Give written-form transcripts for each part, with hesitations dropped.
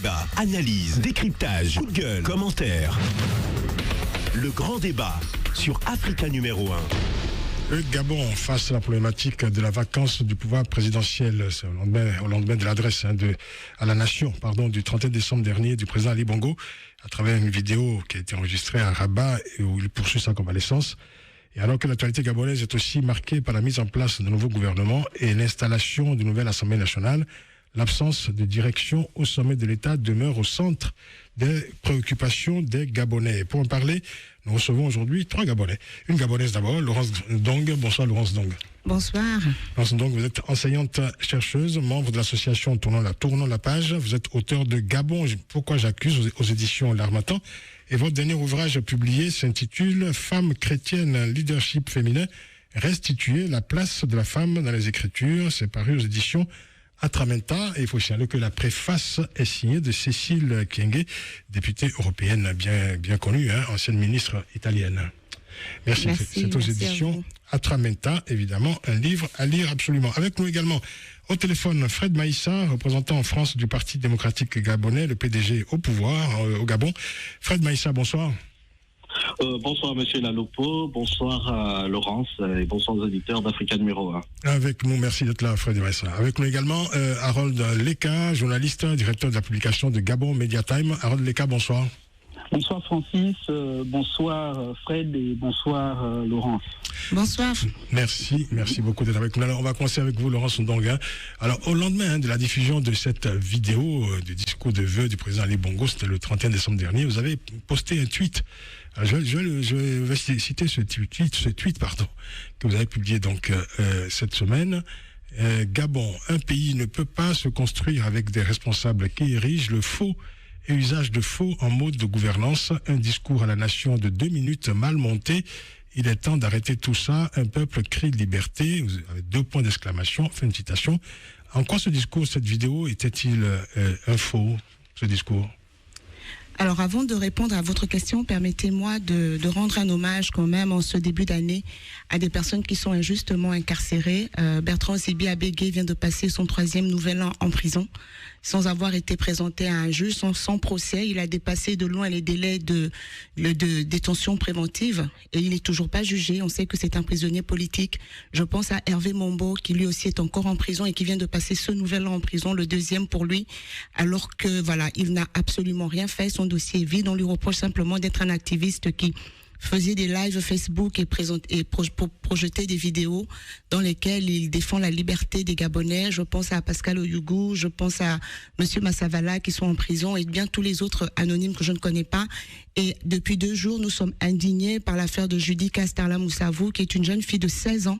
débat, analyse, décryptage, coup de gueule, commentaires. Le grand débat sur Africa numéro 1. Le Gabon face à la problématique de la vacance du pouvoir présidentiel, c'est au lendemain de l'adresse à la nation du 31 décembre dernier du président Ali Bongo, à travers une vidéo qui a été enregistrée à Rabat et où il poursuit sa convalescence. Et alors que l'actualité gabonaise est aussi marquée par la mise en place de nouveaux gouvernements et l'installation d'une nouvelle Assemblée nationale, l'absence de direction au sommet de l'État demeure au centre des préoccupations des Gabonais. Et pour en parler, nous recevons aujourd'hui 3 Gabonais. Une Gabonaise d'abord, Laurence Ndong. Bonsoir Laurence Ndong. Bonsoir. Laurence Ndong, vous êtes enseignante-chercheuse, membre de l'association Tournons la page. Vous êtes auteur de Gabon, pourquoi j'accuse aux éditions L'Harmattan. Et votre dernier ouvrage publié s'intitule Femmes chrétiennes, leadership féminin, restituer la place de la femme dans les Écritures. C'est paru aux éditions Atramenta, et il faut signaler que la préface est signée de Cécile Kyenge, députée européenne bien connue, ancienne ministre italienne. Merci. C'est aux éditions Atramenta, évidemment, un livre à lire absolument. Avec nous également au téléphone Fred Maïssa, représentant en France du Parti démocratique gabonais, le PDG au pouvoir au Gabon. Fred Maïssa, bonsoir. Bonsoir Monsieur Lalopo, bonsoir Laurence et bonsoir aux auditeurs d'Africa numéro 1. Avec nous, merci d'être là Fred Maïssa. Avec nous également Harold Leka, journaliste, directeur de la publication de Gabon Media Time. Harold Leka, bonsoir. Bonsoir Francis, bonsoir Fred et bonsoir Laurence. Bonsoir. Merci beaucoup d'être avec nous. Alors on va commencer avec vous Laurence Ndong. Alors au lendemain de la diffusion de cette vidéo du discours de vœux du président Ali Bongo, c'était le 31 décembre dernier, vous avez posté un tweet. Alors, je vais citer ce tweet que vous avez publié donc cette semaine. Gabon, un pays ne peut pas se construire avec des responsables qui érigent le faux et usage de faux en mode de gouvernance. Un discours à la nation de 2 minutes mal monté. Il est temps d'arrêter tout ça. Un peuple crie de liberté. Vous avez 2 points d'exclamation. Fin de citation. En quoi ce discours, cette vidéo, était-il un faux, ce discours? Alors avant de répondre à votre question, permettez-moi de rendre un hommage quand même en ce début d'année à des personnes qui sont injustement incarcérées. Bertrand Zibi Abégué vient de passer son 3e nouvel an en prison sans avoir été présenté à un juge, sans procès. Il a dépassé de loin les délais de détention préventive et il n'est toujours pas jugé. On sait que c'est un prisonnier politique. Je pense à Hervé Mombo qui lui aussi est encore en prison et qui vient de passer ce nouvel an en prison, le 2e pour lui, alors que voilà, il n'a absolument rien fait. Son dossier est vide. On lui reproche simplement d'être un activiste qui faisait des lives Facebook et projetait des vidéos dans lesquelles il défend la liberté des Gabonais. Je pense à Pascal Oyougou, je pense à Monsieur Massavala qui sont en prison et bien tous les autres anonymes que je ne connais pas. Et depuis 2 jours, nous sommes indignés par l'affaire de Judy Castarla Moussavou, qui est une jeune fille de 16 ans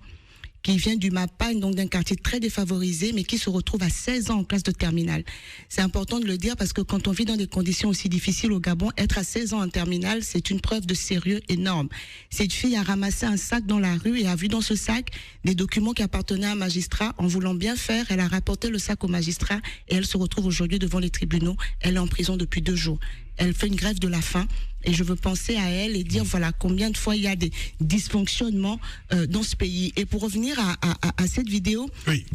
qui vient du Mapagne, donc d'un quartier très défavorisé, mais qui se retrouve à 16 ans en classe de terminale. C'est important de le dire parce que quand on vit dans des conditions aussi difficiles au Gabon, être à 16 ans en terminale, c'est une preuve de sérieux énorme. Cette fille a ramassé un sac dans la rue et a vu dans ce sac des documents qui appartenaient à un magistrat. En voulant bien faire, elle a rapporté le sac au magistrat et elle se retrouve aujourd'hui devant les tribunaux. Elle est en prison depuis 2 jours. Elle fait une grève de la faim et je veux penser à elle et dire voilà combien de fois il y a des dysfonctionnements dans ce pays. Et pour revenir à cette vidéo, oui.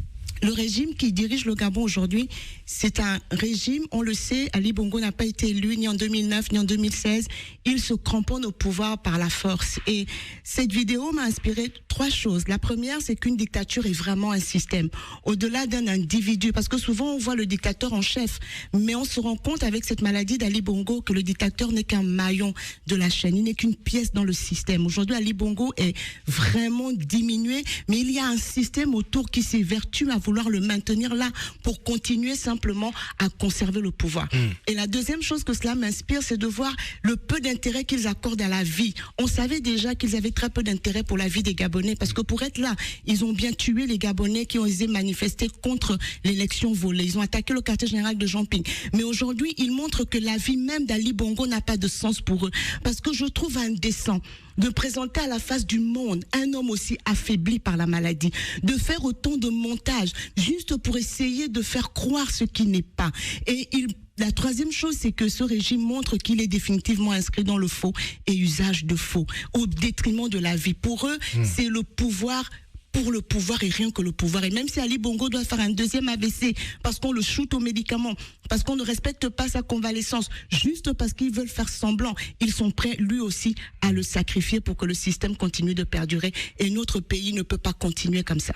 Le régime qui dirige le Gabon aujourd'hui, c'est un régime, on le sait, Ali Bongo n'a pas été élu ni en 2009 ni en 2016. Il se cramponne au pouvoir par la force. Et cette vidéo m'a inspiré 3 choses. La première, c'est qu'une dictature est vraiment un système, au-delà d'un individu. Parce que souvent, on voit le dictateur en chef, mais on se rend compte avec cette maladie d'Ali Bongo que le dictateur n'est qu'un maillon de la chaîne, il n'est qu'une pièce dans le système. Aujourd'hui, Ali Bongo est vraiment diminué, mais il y a un système autour qui s'évertue à vouloir le maintenir là pour continuer simplement à conserver le pouvoir. Et la deuxième chose que cela m'inspire, c'est de voir le peu d'intérêt qu'ils accordent à la vie. On savait déjà qu'ils avaient très peu d'intérêt pour la vie des Gabonais parce que pour être là, ils ont bien tué les Gabonais qui ont osé manifester contre l'élection volée. Ils ont attaqué le quartier général de Jean-Ping. Mais aujourd'hui, ils montrent que la vie même d'Ali Bongo n'a pas de sens pour eux. Parce que je trouve indécent de présenter à la face du monde un homme aussi affaibli par la maladie, de faire autant de montages juste pour essayer de faire croire ce qui n'est pas. Et la troisième chose, c'est que ce régime montre qu'il est définitivement inscrit dans le faux et usage de faux, au détriment de la vie. Pour eux, c'est le pouvoir pour le pouvoir et rien que le pouvoir. Et même si Ali Bongo doit faire un deuxième AVC parce qu'on le shoot aux médicaments, parce qu'on ne respecte pas sa convalescence, juste parce qu'ils veulent faire semblant, ils sont prêts lui aussi à le sacrifier pour que le système continue de perdurer. Et notre pays ne peut pas continuer comme ça.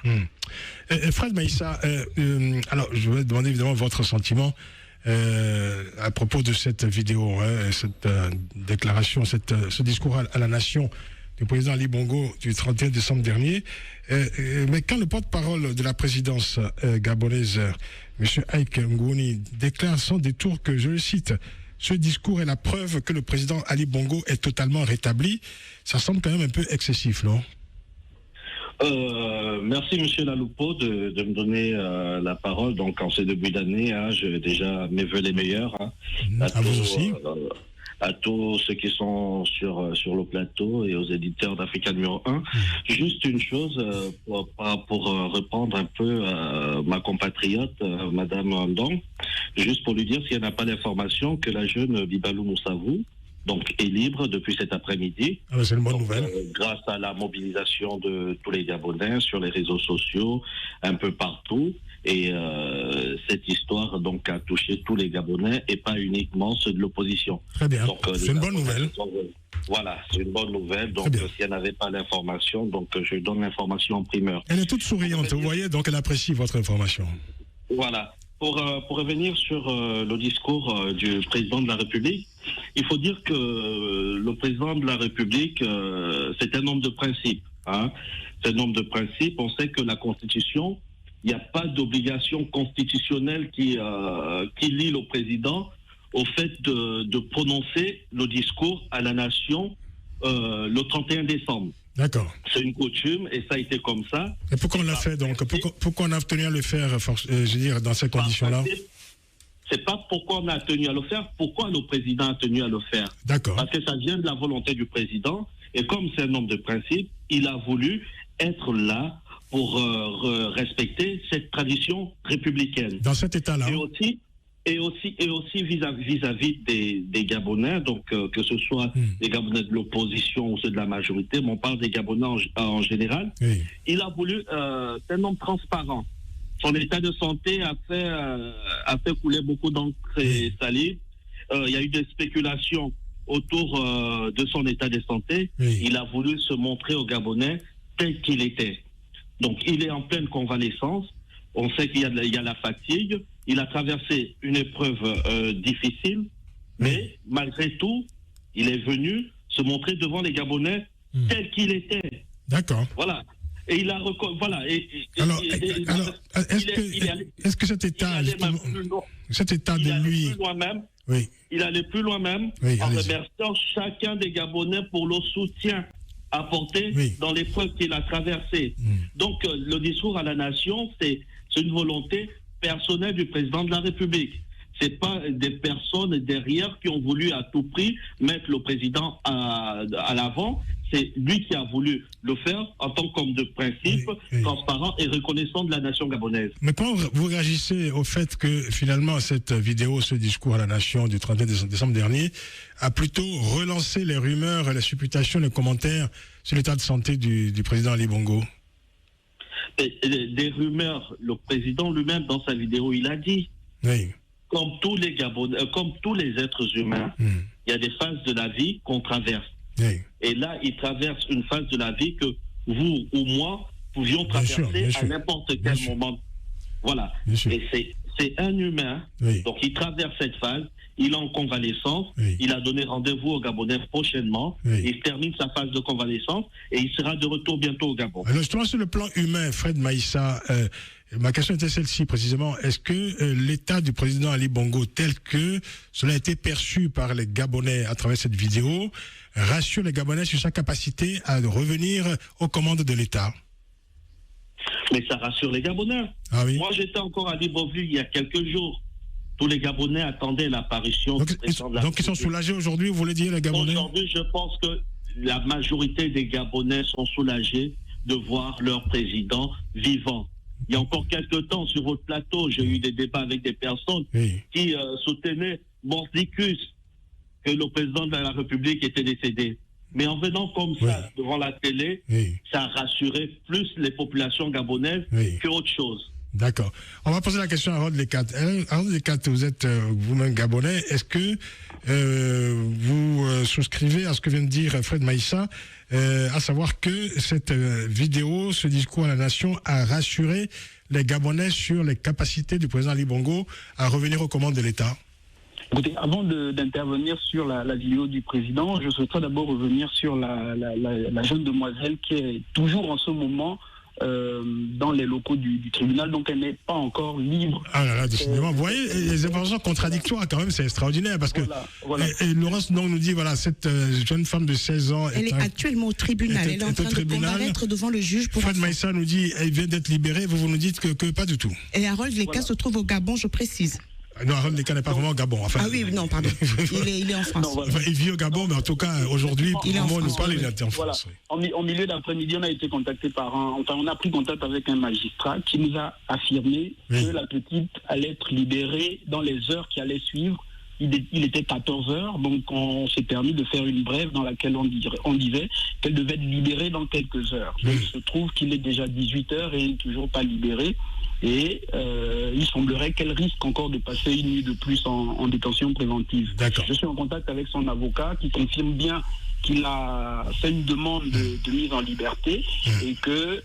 Fred Maïssa, alors je vais demander évidemment votre sentiment à propos de cette vidéo, cette déclaration, ce discours à la nation du président Ali Bongo du 31 décembre dernier. Mais quand le porte-parole de la présidence gabonaise, M. Aïk Ngouni, déclare sans détour que, je le cite, ce discours est la preuve que le président Ali Bongo est totalement rétabli, ça semble quand même un peu excessif, non? Merci M. Laloupo de me donner la parole. Donc en ce début d'année, j'ai déjà mes vœux les meilleurs. À vous aussi. À tous ceux qui sont sur le plateau et aux éditeurs d'Africa numéro 1. Juste une chose, pour reprendre un peu ma compatriote, Madame Ndong, juste pour lui dire, si elle n'a pas l'information, que la jeune Bibalou Moussavou est libre depuis cet après-midi. C'est une bonne nouvelle. Grâce à la mobilisation de tous les Gabonais sur les réseaux sociaux, un peu partout. Et cette histoire a touché tous les Gabonais et pas uniquement ceux de l'opposition. Très bien, c'est une bonne nouvelle. Voilà, c'est une bonne nouvelle. Donc si elle n'avait pas l'information, je donne l'information en primeur. Elle est toute souriante, vous voyez, donc elle apprécie votre information. Voilà. Pour revenir sur le discours du président de la République, il faut dire que le président de la République, c'est un homme de principe. C'est un homme de principe. On sait que la Constitution, il n'y a pas d'obligation constitutionnelle qui lie le président au fait de prononcer le discours à la nation le 31 décembre. D'accord. C'est une coutume et ça a été comme ça. Et pourquoi on l'a fait donc? Pourquoi on a tenu à le faire, dans ces conditions-là? C'est pas pourquoi on a tenu à le faire, pourquoi le président a tenu à le faire. D'accord. Parce que ça vient de la volonté du président et comme c'est un homme de principe, il a voulu être là pour respecter cette tradition républicaine. Dans cet état-là. Et aussi vis-à-vis des Gabonais, que ce soit les Gabonais de l'opposition ou ceux de la majorité, mais on parle des Gabonais en général. Oui. Il a voulu, c'est un homme transparent. Son état de santé a fait couler beaucoup d'encre et salive. Il y a eu des spéculations autour de son état de santé. Oui. Il a voulu se montrer aux Gabonais tel qu'il était. Donc il est en pleine convalescence. On sait qu'il y a la fatigue. Il a traversé une épreuve difficile, mais malgré tout, il est venu se montrer devant les Gabonais tel qu'il était. D'accord. Voilà. Et il a voilà. Alors, est-ce que cet état, de lui, oui, il allait plus loin même, oui, en remerciant chacun des Gabonais pour le soutien apporté dans l'épreuve qu'il a traversée. Donc, le discours à la nation, c'est une volonté personnelle du président de la République. C'est pas des personnes derrière qui ont voulu à tout prix mettre le président à l'avant. C'est lui qui a voulu le faire en tant qu'homme de principe, transparent et reconnaissant de la nation gabonaise. Mais comment vous réagissez au fait que finalement cette vidéo, ce discours à la nation du 31 décembre dernier a plutôt relancé les rumeurs, les supputations, les commentaires sur l'état de santé du président Ali Bongo? Des rumeurs, le président lui-même dans sa vidéo, il a dit, comme tous les Gabonais, comme tous les êtres humains, il y a des phases de la vie qu'on traverse. Et là, il traverse une phase de la vie que vous ou moi pouvions traverser à n'importe quel moment. Voilà. Et c'est un humain, donc il traverse cette phase, il est en convalescence, il a donné rendez-vous au Gabonais prochainement, il termine sa phase de convalescence et il sera de retour bientôt au Gabon. Alors justement, sur le plan humain, Fred Maïssa, ma question était celle-ci précisément. Est-ce que l'état du président Ali Bongo, tel que cela a été perçu par les Gabonais à travers cette vidéo, rassure les Gabonais sur sa capacité à revenir aux commandes de l'État? Mais ça rassure les Gabonais. Ah oui. Moi, j'étais encore à Libreville il y a quelques jours. Tous les Gabonais attendaient l'apparition du président de la République. Donc ils sont soulagés aujourd'hui, vous voulez dire, les Gabonais? Aujourd'hui, je pense que la majorité des Gabonais sont soulagés de voir leur président vivant. Il y a encore quelques temps, sur votre plateau, j'ai eu des débats avec des personnes qui soutenaient mordicus que le président de la République était décédé. Mais en venant comme ça devant la télé, ça a rassuré plus les populations gabonaises qu'autre chose. D'accord. On va poser la question à Harold Lecat. Harold Lecat, vous êtes vous-même gabonais. Est-ce que vous souscrivez à ce que vient de dire Fred Maïssa, à savoir que cette vidéo, ce discours à la nation a rassuré les Gabonais sur les capacités du président Ali Bongo à revenir aux commandes de l'État? Écoutez, avant d'intervenir sur la vidéo du président, je souhaiterais d'abord revenir sur la jeune demoiselle qui est toujours en ce moment dans les locaux du tribunal, donc elle n'est pas encore libre. Ah là là, décidément. Vous voyez, les informations contradictoires quand même, c'est extraordinaire, parce que et Laurence nous dit, voilà, cette jeune femme de 16 ans... Elle est actuellement au tribunal, elle est en train de comparaître devant le juge pour... Fred Maïssa nous dit, elle vient d'être libérée, vous nous dites que pas du tout. Et Harold Lecat se trouve au Gabon, je précise. Non, Harold Lecat n'est pas vraiment au Gabon. Enfin, oui, non, pardon. Il est en France. Non, il vit au Gabon, mais en tout cas, aujourd'hui, pour le moment, nous parle, il est en France. En milieu d'après-midi, on a été contacté on a pris contact avec un magistrat qui nous a affirmé que la petite allait être libérée dans les heures qui allaient suivre. Il était 14 heures, donc on s'est permis de faire une brève dans laquelle on disait qu'elle devait être libérée dans quelques heures. Donc, il se trouve qu'il est déjà 18 heures et elle n'est toujours pas libérée. Et il semblerait qu'elle risque encore de passer une nuit de plus en détention préventive. Je suis en contact avec son avocat qui confirme bien qu'il a fait une demande de mise en liberté et que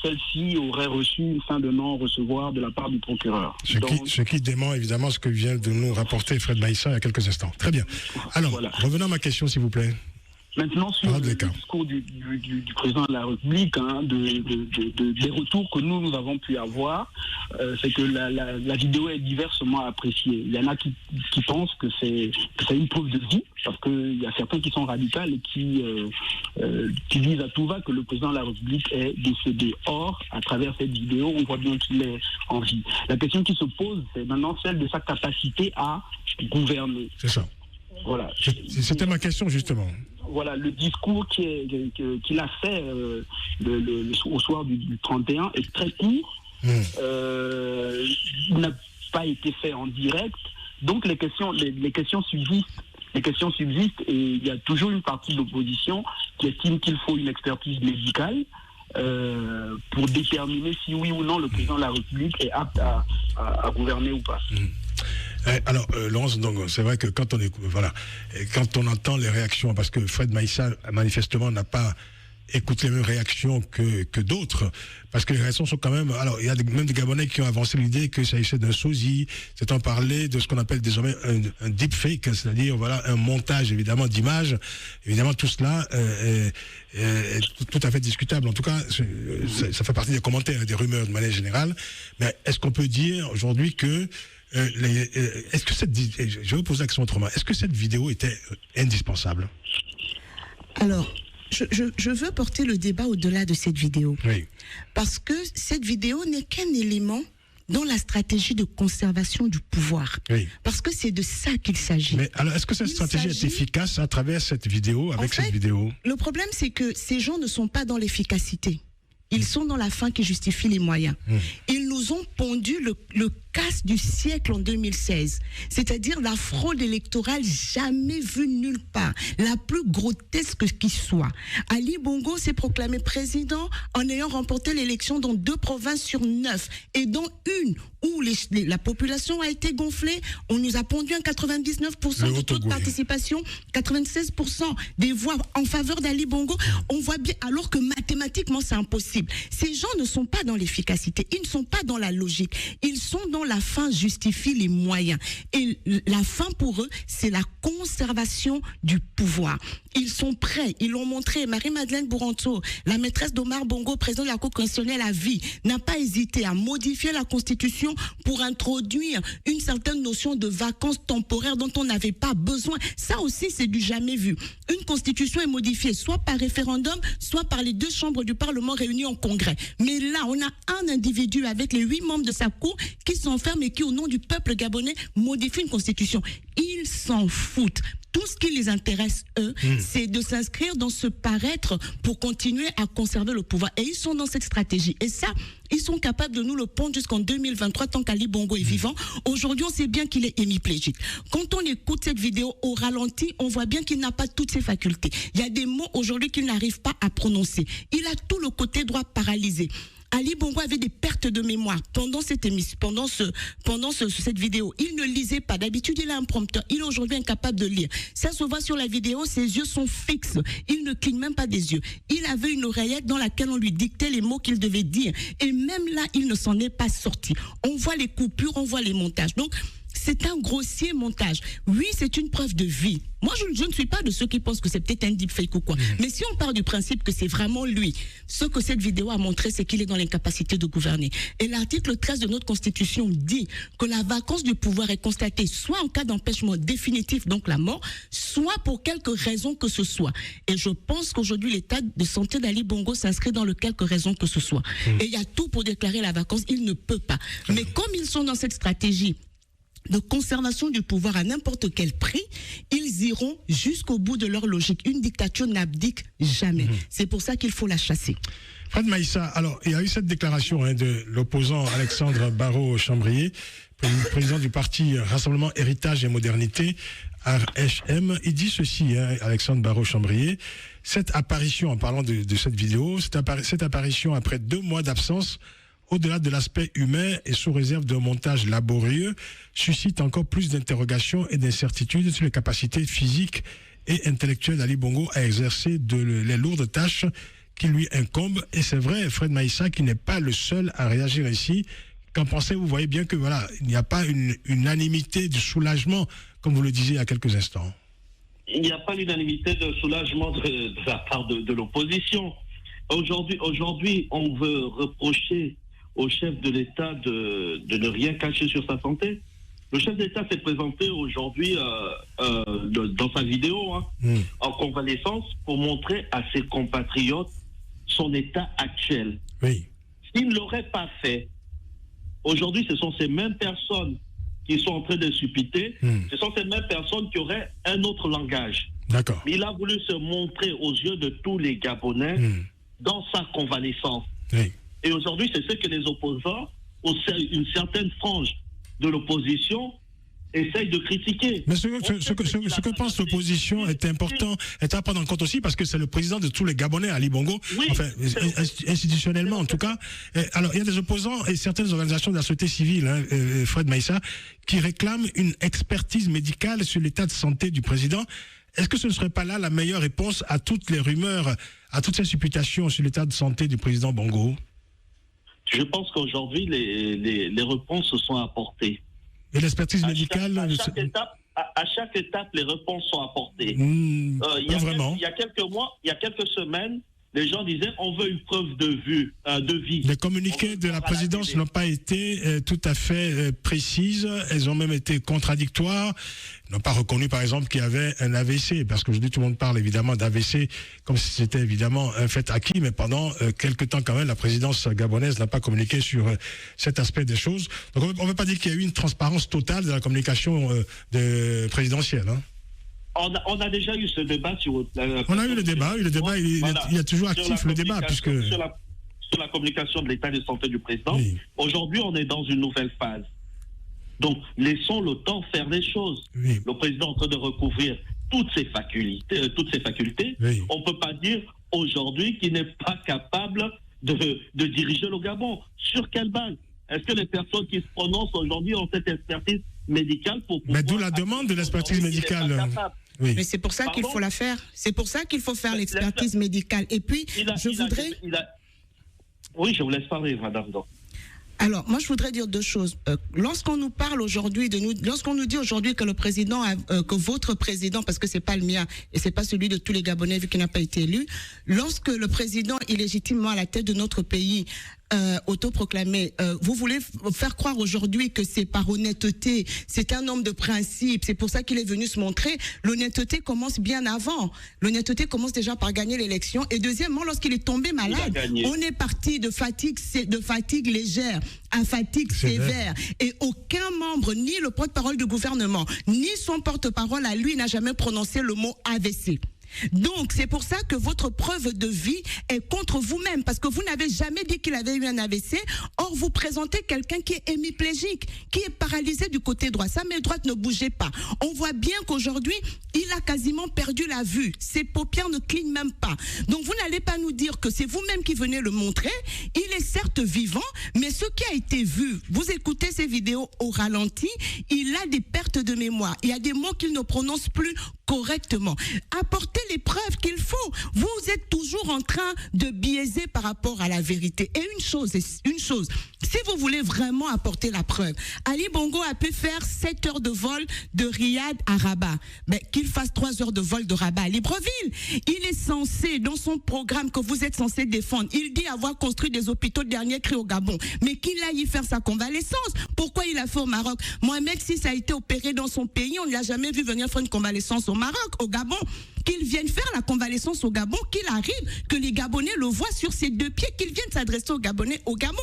celle-ci aurait reçu une fin de non-recevoir de la part du procureur. Ce qui dément évidemment ce que vient de nous rapporter Fred Maïssa il y a quelques instants. Très bien. Alors, revenons à ma question s'il vous plaît. Maintenant, sur le discours du président de la République, des retours que nous avons pu avoir, c'est que la vidéo est diversement appréciée. Il y en a qui pensent que c'est une preuve de vie, parce qu'il y a certains qui sont radicaux et qui disent à tout va que le président de la République est décédé. Or, à travers cette vidéo, on voit bien qu'il est en vie. La question qui se pose, c'est maintenant celle de sa capacité à gouverner. C'est ça. Voilà. C'était ma question, justement. Voilà, le discours qu'il a fait au soir du 31 est très court. Il n'a pas été fait en direct. Donc les questions subsistent. Les questions subsistent et il y a toujours une partie de l'opposition qui estime qu'il faut une expertise médicale pour déterminer si oui ou non le président de la République est apte à gouverner ou pas. Alors, Laurence, donc c'est vrai que quand on entend les réactions, parce que Fred Maïssa manifestement n'a pas écouté les mêmes réactions que d'autres, parce que les réactions sont quand même... Alors, il y a même des Gabonais qui ont avancé l'idée que ça s'agissait d'un sosie, c'est-à-dire parler de ce qu'on appelle désormais un deepfake, c'est-à-dire un montage évidemment d'images. Évidemment, tout cela est tout à fait discutable. En tout cas, ça fait partie des commentaires et des rumeurs de manière générale. Mais est-ce qu'on peut dire aujourd'hui que est-ce que je vais vous poser la question autrement. Est-ce que cette vidéo était indispensable? Alors, je veux porter le débat au-delà de cette vidéo. Oui. Parce que cette vidéo n'est qu'un élément dans la stratégie de conservation du pouvoir. Oui. Parce que c'est de ça qu'il s'agit. Mais alors, est-ce que cette stratégie est efficace à travers cette vidéo, cette vidéo? Le problème, c'est que ces gens ne sont pas dans l'efficacité. Ils sont dans la fin qui justifie les moyens. Ils nous ont pondu le casse du siècle en 2016, c'est-à-dire la fraude électorale jamais vue nulle part, la plus grotesque qui soit. Ali Bongo s'est proclamé président en ayant remporté l'élection dans 2 provinces sur 9 et dans une où la population a été gonflée. On nous a pondu un 99% de taux de participation, 96% des voix en faveur d'Ali Bongo. On voit bien, alors que mathématiquement c'est impossible. Ces gens ne sont pas dans l'efficacité, ils ne sont pas dans la logique, ils sont dans la fin justifie les moyens. Et la fin pour eux, c'est la conservation du pouvoir. Ils sont prêts, ils l'ont montré. Marie-Madeleine Bouranto, la maîtresse d'Omar Bongo, président de la Cour constitutionnelle à vie, n'a pas hésité à modifier la Constitution pour introduire une certaine notion de vacances temporaires dont on n'avait pas besoin. Ça aussi, c'est du jamais vu. Une Constitution est modifiée soit par référendum, soit par les 2 chambres du Parlement réunies en congrès. Mais là, on a un individu avec les 8 membres de sa cour qui s'enferme et qui, au nom du peuple gabonais, modifie une constitution. Il s'en foutent. Tout ce qui les intéresse, eux, c'est de s'inscrire dans ce paraître pour continuer à conserver le pouvoir. Et ils sont dans cette stratégie. Et ça, ils sont capables de nous le pondre jusqu'en 2023 tant qu'Ali Bongo est vivant. Aujourd'hui, on sait bien qu'il est hémiplégique. Quand on écoute cette vidéo au ralenti, on voit bien qu'il n'a pas toutes ses facultés. Il y a des mots aujourd'hui qu'il n'arrive pas à prononcer. Il a tout le côté droit paralysé. Ali Bongo avait des pertes de mémoire pendant cette émission, pendant cette vidéo. Il ne lisait pas. D'habitude, il a un prompteur. Il est aujourd'hui incapable de lire. Ça se voit sur la vidéo, ses yeux sont fixes. Il ne cligne même pas des yeux. Il avait une oreillette dans laquelle on lui dictait les mots qu'il devait dire. Et même là, il ne s'en est pas sorti. On voit les coupures, on voit les montages. Donc, c'est un grossier montage. Oui, c'est une preuve de vie. Moi, je ne suis pas de ceux qui pensent que c'est peut-être un deepfake ou quoi. Mais si on part du principe que c'est vraiment lui, ce que cette vidéo a montré, c'est qu'il est dans l'incapacité de gouverner. Et l'article 13 de notre Constitution dit que la vacance du pouvoir est constatée soit en cas d'empêchement définitif, donc la mort, soit pour quelque raison que ce soit. Et je pense qu'aujourd'hui, l'état de santé d'Ali Bongo s'inscrit dans le quelque raison que ce soit. Et il y a tout pour déclarer la vacance. Il ne peut pas. Mais comme ils sont dans cette stratégie de conservation du pouvoir à n'importe quel prix, ils iront jusqu'au bout de leur logique. Une dictature n'abdique jamais. C'est pour ça qu'il faut la chasser. Fred Maïssa, alors il y a eu cette déclaration de l'opposant Alexandre Barraud-Chambrier, président du parti Rassemblement Héritage et Modernité, RHM. Il dit ceci, Alexandre Barraud-Chambrier, cette apparition, en parlant de cette vidéo, cette apparition après 2 mois d'absence, au-delà de l'aspect humain et sous réserve d'un montage laborieux, suscite encore plus d'interrogations et d'incertitudes sur les capacités physiques et intellectuelles d'Ali Bongo à exercer les lourdes tâches qui lui incombent. Et c'est vrai, Fred Maïssa, qui n'est pas le seul à réagir ici. Qu'en pensez-vous? Vous voyez bien que voilà, il n'y a pas une unanimité de soulagement, comme vous le disiez il y a quelques instants. Il n'y a pas l'unanimité de soulagement de la part de l'opposition. Aujourd'hui, on veut reprocher au chef de l'État de ne rien cacher sur sa santé. Le chef d'État s'est présenté aujourd'hui dans sa vidéo en convalescence pour montrer à ses compatriotes son état actuel. Oui. S'il ne l'aurait pas fait, aujourd'hui ce sont ces mêmes personnes qui sont en train de suppiter, ce sont ces mêmes personnes qui auraient un autre langage. D'accord. Mais il a voulu se montrer aux yeux de tous les Gabonais dans sa convalescence. Oui. Et aujourd'hui, c'est ce que les opposants, une certaine frange de l'opposition, essayent de critiquer. Mais ce que pense l'opposition est important, est à prendre en compte aussi, parce que c'est le président de tous les Gabonais, Ali Bongo, enfin, institutionnellement en tout cas. Alors, il y a des opposants et certaines organisations de la société civile, Fred Maïssa, qui réclament une expertise médicale sur l'état de santé du président. Est-ce que ce ne serait pas là la meilleure réponse à toutes les rumeurs, à toutes ces supputations sur l'état de santé du président Bongo? Je pense qu'aujourd'hui, les réponses sont apportées. Et l'expertise médicale... À chaque étape, les réponses sont apportées. Vraiment. Il y a quelques semaines, les gens disaient on veut une preuve de vie. Les communiqués de la présidence n'ont pas été tout à fait précises. Elles ont même été contradictoires. Ils n'ont pas reconnu, par exemple, qu'il y avait un AVC, parce qu'aujourd'hui, tout le monde parle évidemment d'AVC comme si c'était évidemment un fait acquis, mais pendant quelques temps quand même, la présidence gabonaise n'a pas communiqué sur cet aspect des choses. Donc on ne peut pas dire qu'il y a eu une transparence totale de la communication présidentielle. On a déjà eu ce débat sur... On a eu le débat, il est toujours actif le débat, puisque... Sur la communication de l'état de santé du président. Oui. Aujourd'hui, on est dans une nouvelle phase. Donc, laissons le temps faire les choses. Oui. Le président est en train de recouvrir toutes ses facultés. Oui. On ne peut pas dire aujourd'hui qu'il n'est pas capable de diriger le Gabon. Sur quelle base? Est-ce que les personnes qui se prononcent aujourd'hui ont cette expertise médicale pour pouvoir... Mais d'où la demande de l'expertise médicale. Oui. Mais c'est pour ça qu'il faut la faire. C'est pour ça qu'il faut faire l'expertise médicale. Et puis, Oui, je vous laisse parler, madame. Donc. Alors, moi, je voudrais dire 2 choses. Lorsqu'on nous parle aujourd'hui lorsqu'on nous dit aujourd'hui que le président, que votre président, parce que c'est pas le mien et c'est pas celui de tous les Gabonais vu qu'il n'a pas été élu, lorsque le président illégitimement à la tête de notre pays autoproclamé, vous voulez faire croire aujourd'hui que c'est par honnêteté, c'est un homme de principe, c'est pour ça qu'il est venu se montrer. L'honnêteté commence bien avant. L'honnêteté commence déjà par gagner l'élection. Et deuxièmement, lorsqu'il est tombé malade, on est parti de fatigue légère à fatigue sévère. Et aucun membre, ni le porte-parole du gouvernement, ni son porte-parole à lui n'a jamais prononcé le mot AVC. Donc, c'est pour ça que votre preuve de vie est contre vous-même, parce que vous n'avez jamais dit qu'il avait eu un AVC. Or, vous présentez quelqu'un qui est hémiplégique, qui est paralysé du côté droit. Sa main droite ne bougeait pas. On voit bien qu'aujourd'hui, il a quasiment perdu la vue. Ses paupières ne clignent même pas. Donc, vous n'allez pas nous dire que c'est vous-même qui venez le montrer. Il est certes vivant, mais ce qui a été vu, vous écoutez ces vidéos au ralenti, il a des pertes de mémoire. Il y a des mots qu'il ne prononce plus correctement. Apportez les preuves qu'il faut. Vous êtes toujours en train de biaiser par rapport à la vérité. Et une chose, si vous voulez vraiment apporter la preuve, Ali Bongo a pu faire 7 heures de vol de Riyad à Rabat. Mais qu'il fasse 3 heures de vol de Rabat à Libreville. Il est censé, dans son programme que vous êtes censé défendre, il dit avoir construit des hôpitaux de dernier cri au Gabon. Mais qu'il aille y faire sa convalescence. Pourquoi il a fait au Maroc? Mohamed VI a été opéré dans son pays, on ne l'a jamais vu venir faire une convalescence au Maroc, au Gabon. Qu'il vienne faire la convalescence au Gabon, qu'il arrive, que les Gabonais le voient sur ses 2 pieds, qu'il vienne s'adresser aux Gabonais au Gabon.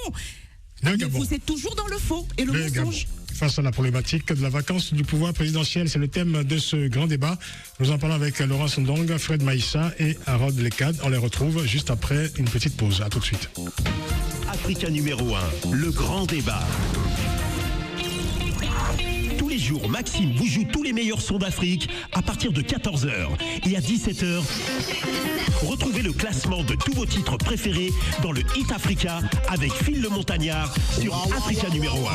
Mais vous êtes toujours dans le faux et le mensonge. Face à la problématique de la vacance du pouvoir présidentiel, c'est le thème de ce grand débat. Nous en parlons avec Laurence Ndong, Fred Maïssa et Harold Lekad. On les retrouve juste après une petite pause. À tout de suite. Africa numéro 1, le grand débat. Tous les jours, Maxime vous joue tous les meilleurs sons d'Afrique à partir de 14h. Et à 17h, retrouvez le classement de tous vos titres préférés dans le Hit Africa avec Phil le Montagnard sur Africa numéro 1.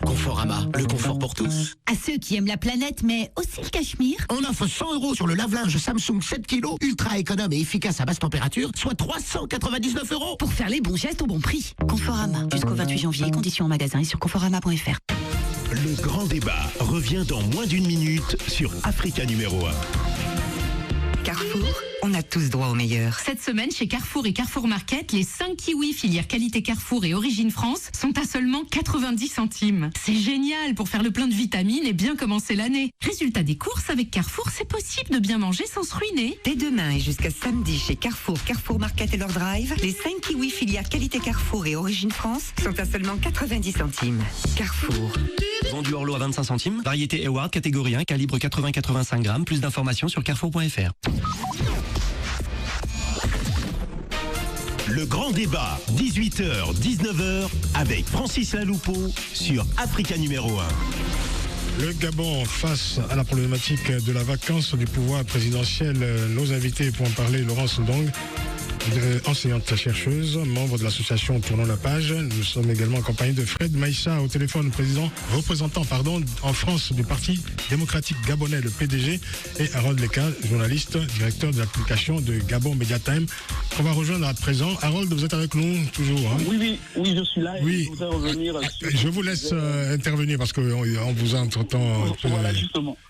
Conforama, le confort pour tous. À ceux qui aiment la planète, mais aussi le Cachemire. On offre 100 € sur le lave-linge Samsung 7 kg, ultra économe et efficace à basse température, soit 399 €. Pour faire les bons gestes au bon prix. Conforama, jusqu'au 28 janvier, conditions en magasin et sur conforama.fr. Le grand débat revient dans moins d'une minute sur Africa numéro 1. Carrefour, on a tous droit au meilleur. Cette semaine, chez Carrefour et Carrefour Market, les 5 kiwis filière qualité Carrefour et Origine France sont à seulement 90 centimes. C'est génial pour faire le plein de vitamines et bien commencer l'année. Résultat des courses, avec Carrefour, c'est possible de bien manger sans se ruiner. Dès demain et jusqu'à samedi, chez Carrefour, Carrefour Market et leur drive, les 5 kiwis filière qualité Carrefour et Origine France sont à seulement 90 centimes. Carrefour. Vendu hors lot à 25 centimes. Variété Eward, catégorie 1, calibre 80-85 grammes. Plus d'informations sur carrefour.fr. Le grand débat, 18h, 19h, avec Francis Laloupeau sur Africa numéro 1. Le Gabon face à la problématique de la vacance du pouvoir présidentiel. Nos invités pour en parler, Laurence Ndong, enseignante chercheuse, membre de l'association Tournons la page. Nous sommes également accompagnés de Fred Maïssa au téléphone, représentant en France du Parti démocratique gabonais, le PDG, et Harold Lekad, journaliste, directeur de l'application de Gabon Media Time. On va rejoindre à présent. Harold, vous êtes avec nous toujours, hein? Oui, je suis là. Et je voudrais revenir je vous laisse intervenir parce qu'on vous a entre-temps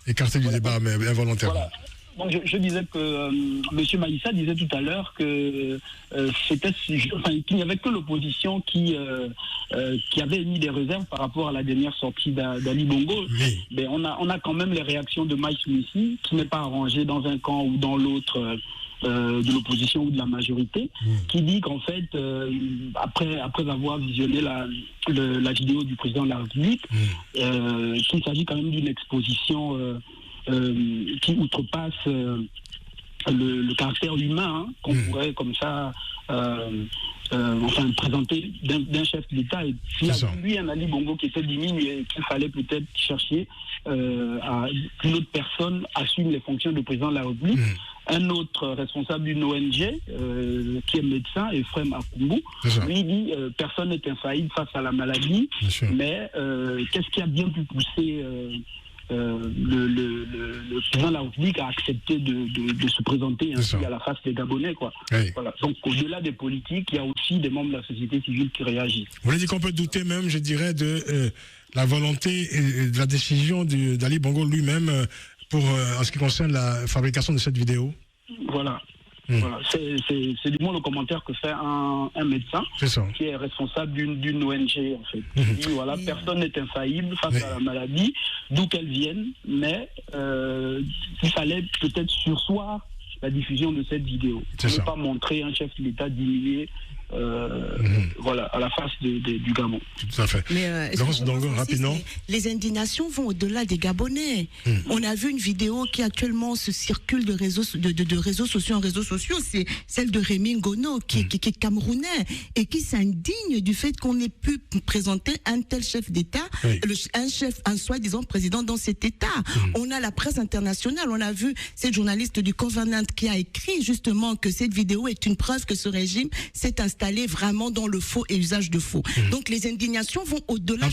écarté du débat, mais involontairement. Voilà. Donc je disais que M. Maïssa disait tout à l'heure que qu'il n'y avait que l'opposition qui avait émis des réserves par rapport à la dernière sortie d'Ali Bongo. Oui. Mais on a quand même les réactions de Mike Moussi, qui n'est pas arrangé dans un camp ou dans l'autre de l'opposition ou de la majorité, qui dit qu'en fait, après avoir visionné la vidéo du président de la République, qu'il s'agit quand même d'une exposition qui outrepasse le caractère humain, qu'on pourrait comme ça présenter d'un chef d'État. Et finalement, lui, un Ali Bongo qui était digne et qu'il fallait peut-être chercher qu'une autre personne assume les fonctions de président de la République. Un autre responsable d'une ONG qui est médecin, Ephraim Akumbu, lui dit personne n'est infaillible face à la maladie, mais qu'est-ce qui a bien pu pousser le président de la République a accepté de se présenter ainsi à la face des Gabonais, quoi. Oui. Voilà. Donc au-delà des politiques, il y a aussi des membres de la société civile qui réagissent. Vous voulez dire qu'on peut douter même, je dirais, de la volonté et de la décision d'Ali Bongo lui-même pour en ce qui concerne la fabrication de cette vidéo? Voilà. Voilà, c'est du moins le commentaire que fait un médecin qui est responsable d'une ONG, en fait. Il dit, voilà, personne n'est infaillible face à la maladie, d'où qu'elle vienne, mais il fallait peut-être surseoir la diffusion de cette vidéo. Ne pas montrer un chef de l'État diminué voilà, à la face du Gabon. Tout à fait. Mais rapidement. Les indignations vont au-delà des Gabonais. On a vu une vidéo qui actuellement se circule de réseaux sociaux en réseaux sociaux, c'est celle de Rémi Ngono qui est camerounais et qui s'indigne du fait qu'on ait pu présenter un tel chef d'État, un soi-disant président dans cet État. On a la presse internationale, on a vu cette journaliste du Covenant qui a écrit justement que cette vidéo est une preuve que ce régime s'est installé vraiment dans le faux et usage de faux. Donc les indignations vont au-delà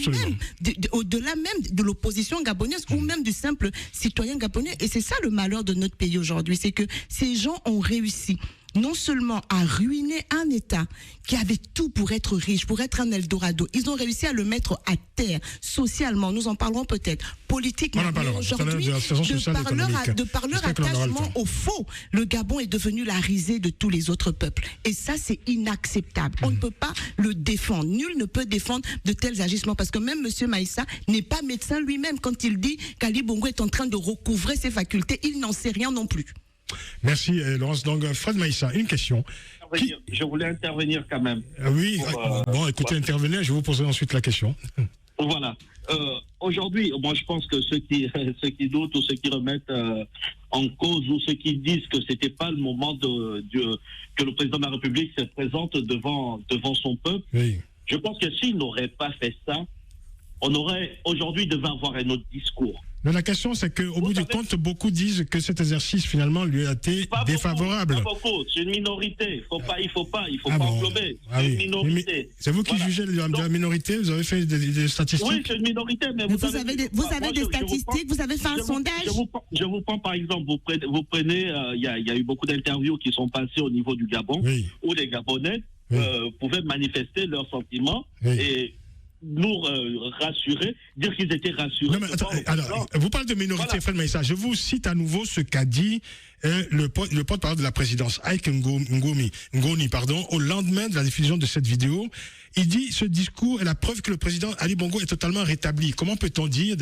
même de l'opposition gabonaise ou même du simple citoyen gabonais. Et c'est ça le malheur de notre pays aujourd'hui, c'est que ces gens ont réussi non seulement à ruiner un État qui avait tout pour être riche, pour être un Eldorado. Ils ont réussi à le mettre à terre, socialement, nous en parlerons peut-être, politiquement. Mais aujourd'hui, de par leur attachement au faux, le Gabon est devenu la risée de tous les autres peuples. Et ça, c'est inacceptable. On ne peut pas le défendre. Nul ne peut défendre de tels agissements. Parce que même M. Maïssa n'est pas médecin lui-même. Quand il dit qu'Ali Bongo est en train de recouvrer ses facultés, il n'en sait rien non plus. Merci Laurence. Donc Fred Maïssa, une question. Je voulais intervenir quand même. Oui, bon écoutez, intervenez, je vais vous poser ensuite la question. Voilà. Aujourd'hui, moi je pense que ceux qui doutent ou ceux qui remettent en cause ou ceux qui disent que c'était pas le moment que le président de la République se présente devant son peuple, je pense que s'il n'aurait pas fait ça, on aurait aujourd'hui devait avoir un autre discours. Mais la question, c'est qu'au bout du compte, beaucoup disent que cet exercice, finalement, lui a été défavorable. Pas beaucoup, c'est une minorité. Il faut pas englober. C'est une minorité. C'est vous qui jugez de la minorité. Vous avez fait des statistiques. Oui, c'est une minorité. Mais vous avez des statistiques. Vous avez fait un sondage. Je vous prends par exemple. Vous prenez. Il y a eu beaucoup d'interviews qui sont passées au niveau du Gabon, où les Gabonais pouvaient manifester leurs sentiments et nous rassurer, dire qu'ils étaient rassurés. Non, mais alors, vous parlez de minorité, Fred Maïssa. Je vous cite à nouveau ce qu'a dit le porte-parole de la présidence, Ike Ngoni, au lendemain de la diffusion de cette vidéo. Il dit, ce discours est la preuve que le président Ali Bongo est totalement rétabli. Comment peut-on dire,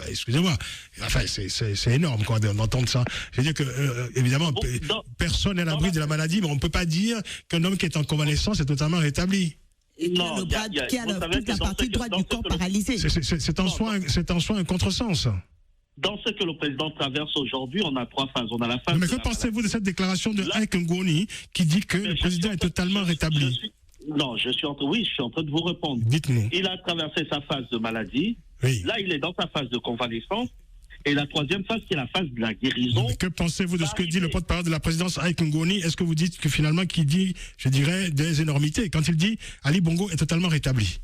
excusez-moi, enfin, c'est énorme quoi d'entendre ça. Je veux dire que, évidemment, personne n'est à l'abri de la maladie, mais on ne peut pas dire qu'un homme qui est en convalescence est totalement rétabli. Et qui a toute la partie droite du corps paralysée. C'est en soi un contresens. Dans ce que le président traverse aujourd'hui, on a trois phases. On a la phase. Mais que pensez-vous de cette déclaration de Ike Ngoni qui dit que le président est totalement rétabli? Je suis en train de vous répondre. Dites-nous. Il a traversé sa phase de maladie. Là, il est dans sa phase de convalescence. Et la troisième phase, qui est la phase de la guérison. Mais que pensez-vous de ce que dit le porte-parole de la présidence, Ike Ngoni? Est-ce que vous dites que finalement, qu'il dit, je dirais, des énormités quand il dit Ali Bongo est totalement rétabli?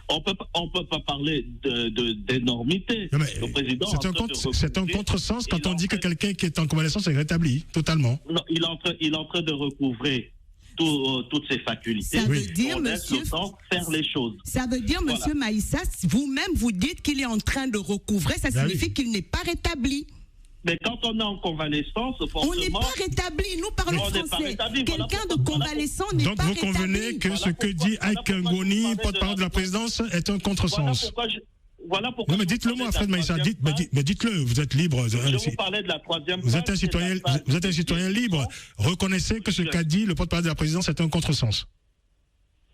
On peut pas parler d'énormité. Le président. C'est un contresens quand on dit que quelqu'un qui est en convalescence est rétabli totalement. Non, il est en train de recouvrer toutes ses facultés. Ça veut dire, monsieur, faire les choses. Ça veut dire, monsieur Maïssa, vous-même vous dites qu'il est en train de recouvrer, ça signifie qu'il n'est pas rétabli. Mais quand on est en convalescence, on n'est pas rétabli, nous parlons français. Quelqu'un de convalescent n'est pas rétabli. Donc vous convenez que ce que dit Ike Ngoni, porte-parole de la présidence, est un contresens. Voilà pourquoi. Non, mais dites-le moi, Fred Maïssa. Dites-le. Vous êtes libre. Je vous parlais de la troisième. Vous êtes un citoyen libre. Reconnaissez que ce qu'a dit le porte-parole de la présidence est un contresens.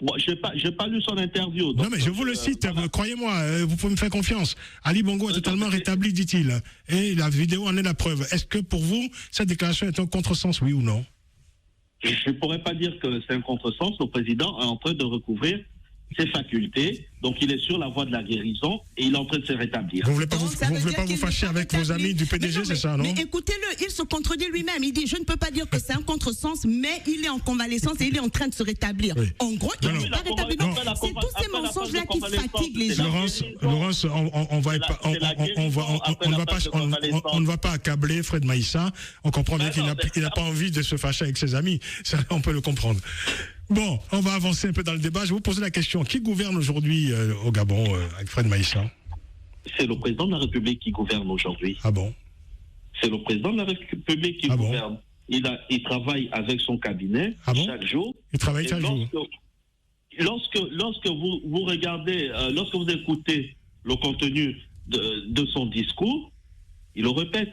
Bon, je n'ai pas lu son interview. Non, mais je vous le cite. Croyez-moi, vous pouvez me faire confiance. Ali Bongo est totalement rétabli, dit-il. Et la vidéo en est la preuve. Est-ce que pour vous, cette déclaration est un contresens, oui ou non? Je ne pourrais pas dire que c'est un contresens. Le président est en train de recouvrir ses facultés, donc il est sur la voie de la guérison et il est en train de se rétablir. Vous ne voulez pas vous fâcher avec vos amis du PDG, c'est ça, non? Mais écoutez-le, il se contredit lui-même. Il dit, je ne peux pas dire que c'est un contresens, mais il est en convalescence et il est en train de se rétablir. En gros, il n'est pas rétabli. C'est tous ces mensonges-là qui fatiguent les gens. Laurence, on ne va pas accabler Fred Maïssa. On comprend bien qu'il n'a pas envie de se fâcher avec ses amis. Ça, on peut le comprendre. Bon, on va avancer un peu dans le débat. Je vais vous poser la question. Qui gouverne aujourd'hui au Gabon avec Fred Maïssa? C'est le président de la République qui gouverne aujourd'hui. Ah bon? C'est le président de la République qui gouverne. il travaille avec son cabinet chaque jour. Il travaille chaque jour. Lorsque vous regardez, lorsque vous écoutez le contenu de son discours, il le répète,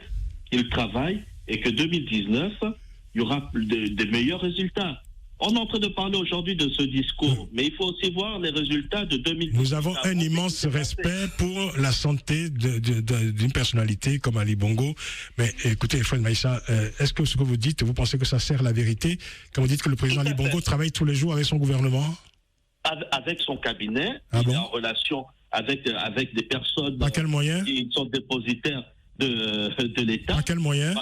il travaille et que 2019, il y aura de meilleurs résultats. On est en train de parler aujourd'hui de ce discours, mais il faut aussi voir les résultats de 2019. Nous avons un immense respect pour la santé d'une personnalité comme Ali Bongo. Mais écoutez, Fred Maïssa, est-ce que ce que vous dites, vous pensez que ça sert la vérité quand vous dites que le président Ali Bongo travaille tous les jours avec son gouvernement? Avec son cabinet, il est en relation avec des personnes qui sont dépositaires de l'État. Par quels moyens?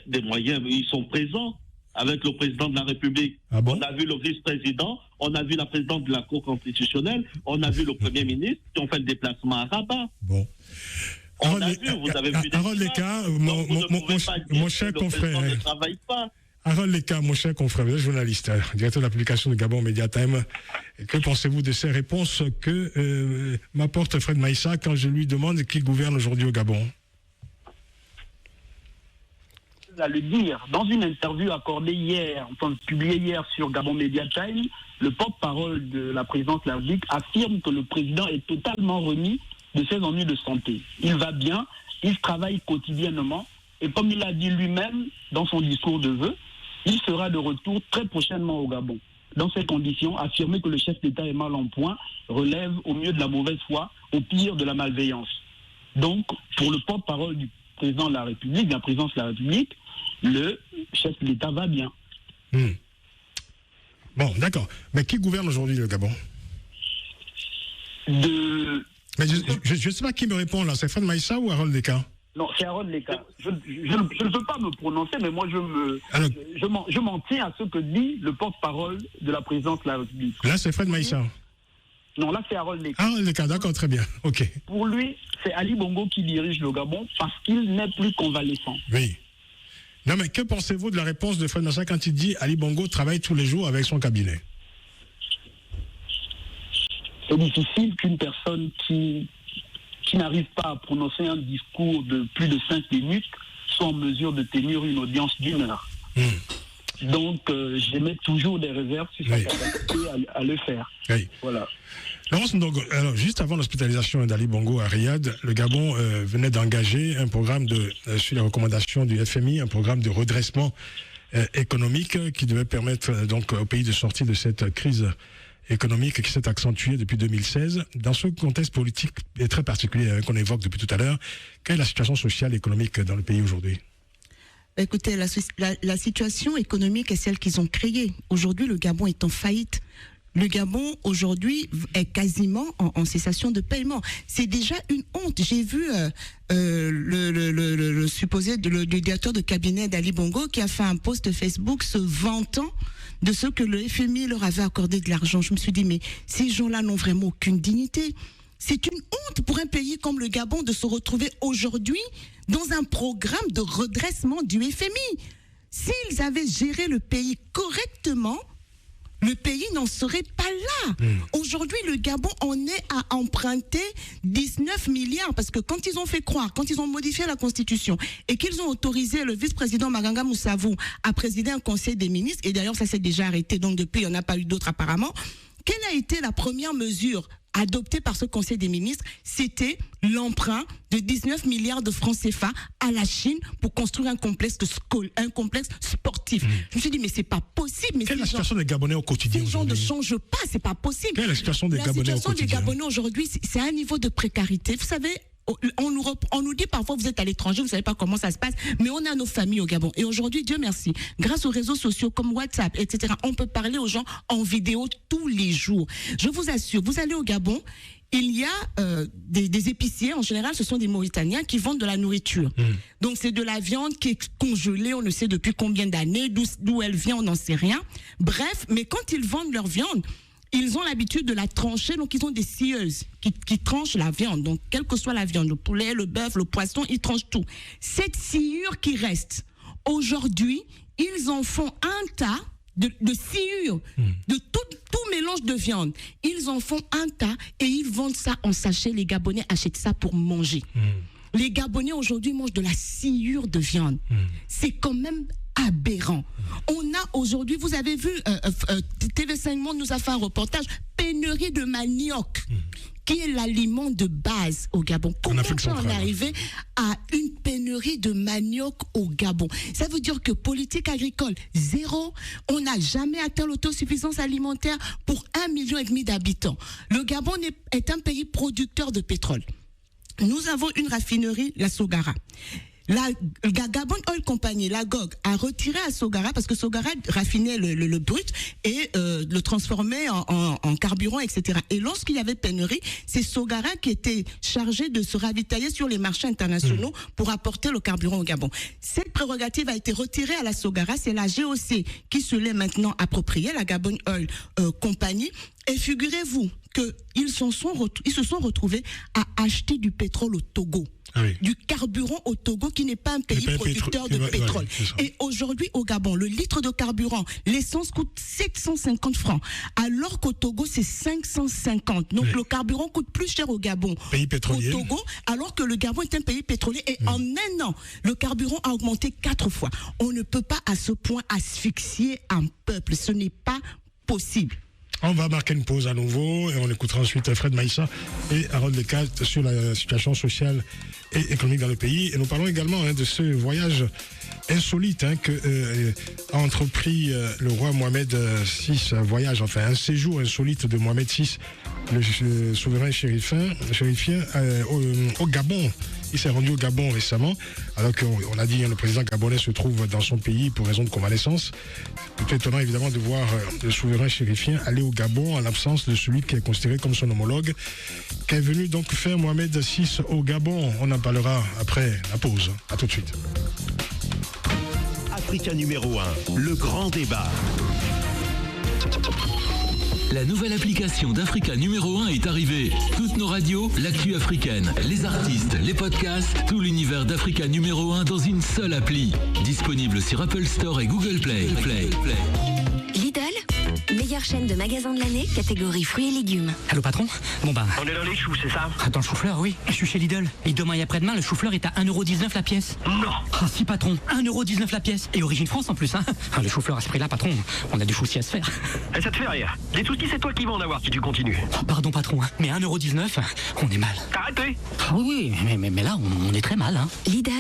Des moyens, ils sont présents avec le président de la République. On a vu le vice-président, on a vu la présidente de la Cour constitutionnelle, on a vu le Premier ministre qui ont fait le déplacement à Rabat. Bon. On a vu, vous avez vu des Harold Leka, mon cher confrère. Ne travaille pas. Harold Leka, mon cher confrère, vous êtes journaliste, directeur de la publication de Gabon Media Time. Que pensez-vous de ces réponses que m'apporte Fred Maïssa quand je lui demande qui gouverne aujourd'hui au Gabon? À le dire, dans une interview accordée hier, enfin publiée hier sur Gabon Media Time, le porte-parole de la présidence de la République affirme que le président est totalement remis de ses ennuis de santé. Il va bien, il travaille quotidiennement et comme il l'a dit lui-même dans son discours de vœux, il sera de retour très prochainement au Gabon. Dans ces conditions, affirmer que le chef d'État est mal en point relève au mieux de la mauvaise foi, au pire de la malveillance. Donc, pour le porte-parole du président de la République, de la présidence de la République, le chef de l'État va bien. Bon, d'accord. Mais qui gouverne aujourd'hui le Gabon? Mais je ne sais pas qui me répond là. C'est Fred Maïssa ou Harold Leka? Non, c'est Harold Leka. Je ne veux pas me prononcer, mais moi je m'en tiens à ce que dit le porte-parole de la présidence de la République. Là, c'est Fred Maïssa. Non, là, c'est Harold Leka. Harold Leka, d'accord, très bien. Ok. Pour lui, c'est Ali Bongo qui dirige le Gabon parce qu'il n'est plus convalescent. Oui. Non, mais que pensez-vous de la réponse de Fred Maïssa quand il dit Ali Bongo travaille tous les jours avec son cabinet? C'est difficile qu'une personne qui n'arrive pas à prononcer un discours de plus de 5 minutes soit en mesure de tenir une audience d'1 heure. Donc, j'émets toujours des réserves sur sa capacité à le faire. Oui. Voilà. Laurence Ndongo, alors, juste avant l'hospitalisation d'Ali Bongo à Riyad, le Gabon venait d'engager un programme sur les recommandations du FMI, un programme de redressement économique qui devait permettre donc au pays de sortir de cette crise économique qui s'est accentuée depuis 2016. Dans ce contexte politique très particulier qu'on évoque depuis tout à l'heure, quelle est la situation sociale et économique dans le pays aujourd'hui? Écoutez, la situation économique est celle qu'ils ont créée. Aujourd'hui, le Gabon est en faillite. Le Gabon, aujourd'hui, est quasiment en cessation de paiement. C'est déjà une honte. J'ai vu le supposé le directeur de cabinet d'Ali Bongo qui a fait un post Facebook se vantant de ce que le FMI leur avait accordé de l'argent. Je me suis dit, mais ces gens-là n'ont vraiment aucune dignité. C'est une honte pour un pays comme le Gabon de se retrouver aujourd'hui dans un programme de redressement du FMI. S'ils avaient géré le pays correctement, le pays n'en serait pas là. Aujourd'hui, le Gabon en est à emprunter 19 milliards parce que quand ils ont fait croire, quand ils ont modifié la Constitution et qu'ils ont autorisé le vice-président Maganga Moussavou à présider un conseil des ministres, et d'ailleurs ça s'est déjà arrêté, donc depuis il n'y en a pas eu d'autres apparemment, quelle a été la première mesure adoptée par ce conseil des ministres? C'était l'emprunt de 19 milliards de francs CFA à la Chine pour construire un complexe sportif. Je me suis dit, mais c'est pas possible. Mais quelle est la situation des Gabonais au quotidien aujourd'hui? Ces gens ne changent pas, c'est pas possible. Quelle est la situation des Gabonais au quotidien? La situation des Gabonais aujourd'hui, c'est un niveau de précarité. Vous savez, on nous dit parfois vous êtes à l'étranger, vous savez pas comment ça se passe, mais on a nos familles au Gabon. Et aujourd'hui, Dieu merci, grâce aux réseaux sociaux comme WhatsApp, etc., on peut parler aux gens en vidéo tous les jours. Je vous assure, vous allez au Gabon, il y a des épiciers, en général, ce sont des Mauritaniens qui vendent de la nourriture. Donc c'est de la viande qui est congelée, on ne sait depuis combien d'années, d'où elle vient, on n'en sait rien. Bref, mais quand ils vendent leur viande, ils ont l'habitude de la trancher, donc ils ont des scieuses qui tranchent la viande. Donc, quelle que soit la viande, le poulet, le bœuf, le poisson, ils tranchent tout. Cette sciure qui reste, aujourd'hui, ils en font un tas de sciure, de tout mélange de viande. Ils en font un tas et ils vendent ça en sachet. Les Gabonais achètent ça pour manger. Les Gabonais aujourd'hui mangent de la sciure de viande. C'est quand même aberrant. On a aujourd'hui, vous avez vu, TV5 Monde nous a fait un reportage, pénurie de manioc, qui est l'aliment de base au Gabon. Comment on est arrivé à une pénurie de manioc au Gabon? Ça veut dire que politique agricole, zéro. On n'a jamais atteint l'autosuffisance alimentaire pour 1,5 million d'habitants. Le Gabon est un pays producteur de pétrole. Nous avons une raffinerie, la Sogara. La Gabon Oil Company, la GOG, a retiré à Sogara parce que Sogara raffinait le brut et le transformait en carburant, etc. Et lorsqu'il y avait pénurie, c'est Sogara qui était chargé de se ravitailler sur les marchés internationaux pour apporter le carburant au Gabon. Cette prérogative a été retirée à la Sogara. C'est la GOC qui se l'est maintenant appropriée, la Gabon Oil Company. Et figurez-vous qu'ils se sont retrouvés à acheter du pétrole au Togo. Ah oui. Du carburant au Togo qui n'est pas un pays producteur de pétrole. Et aujourd'hui au Gabon, le litre de carburant, l'essence coûte 750 francs, alors qu'au Togo c'est 550. Donc le carburant coûte plus cher au Gabon qu'au Togo, alors que le Gabon est un pays pétrolier. Et en un an, le carburant a augmenté 4 fois. On ne peut pas à ce point asphyxier un peuple. Ce n'est pas possible. On va marquer une pause à nouveau et on écoutera ensuite Fred Maïssa et Harold Lecat sur la situation sociale et économique dans le pays. Et nous parlons également de ce voyage insolite que a entrepris le roi Mohamed VI, un séjour insolite de Mohamed VI, le souverain chérifien au Gabon. Il s'est rendu au Gabon récemment, alors qu'on a dit le président gabonais se trouve dans son pays pour raison de convalescence. C'est étonnant évidemment de voir le souverain chérifien aller au Gabon en l'absence de celui qui est considéré comme son homologue. Qu'est venu donc faire Mohamed VI au Gabon? On en parlera après la pause. À tout de suite. Africa numéro 1, le grand débat. La nouvelle application d'Africa numéro 1 est arrivée. Toutes nos radios, l'actu africaine, les artistes, les podcasts, tout l'univers d'Africa numéro 1 dans une seule appli. Disponible sur Apple Store et Google Play. Lidl, meilleure chaîne de magasins de l'année, catégorie fruits et légumes. Allô patron? Bon bah... On est dans les choux, c'est ça? Dans le chou-fleur, oui. Je suis chez Lidl. Et demain et après-demain, le chou-fleur est à 1,19€ la pièce. Non. Ah si patron, 1,19€ la pièce. Et origine France en plus, hein. Le chou-fleur à ce prix-là, patron, on a des soucis à se faire. Et ça te fait rire. Les soucis, c'est toi qui vas en avoir si tu continues. Oh, pardon patron, mais 1,19€, on est mal. T'as arrêté? Ah oui, mais là, on est très mal, hein. Lidl,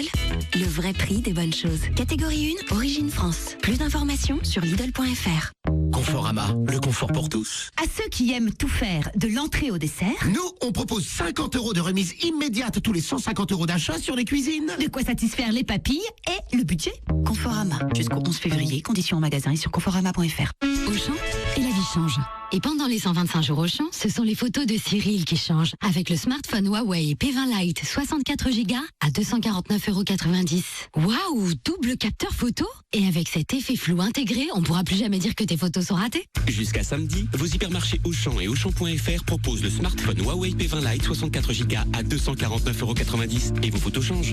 le vrai prix des bonnes choses. Catégorie 1, origine France. Plus d'informations sur Lidl.fr. Conforama, le confort pour tous. À ceux qui aiment tout faire, de l'entrée au dessert. Nous, on propose 50€ de remise immédiate tous les 150€ d'achat sur les cuisines. De quoi satisfaire les papilles et le budget. Conforama, jusqu'au 11 février, conditions en magasin et sur conforama.fr. Auchan, et la vie change. Et pendant les 125 jours Auchan, ce sont les photos de Cyril qui changent. Avec le smartphone Huawei P20 Lite 64 Go à 249,90€. Waouh, double capteur photo. Et avec cet effet flou intégré, on pourra plus jamais dire que tes photos sont ratées. Jusqu'à samedi, vos hypermarchés Auchan et Auchan.fr proposent le smartphone Huawei P20 Lite 64 Go à 249,90€ et vos photos changent.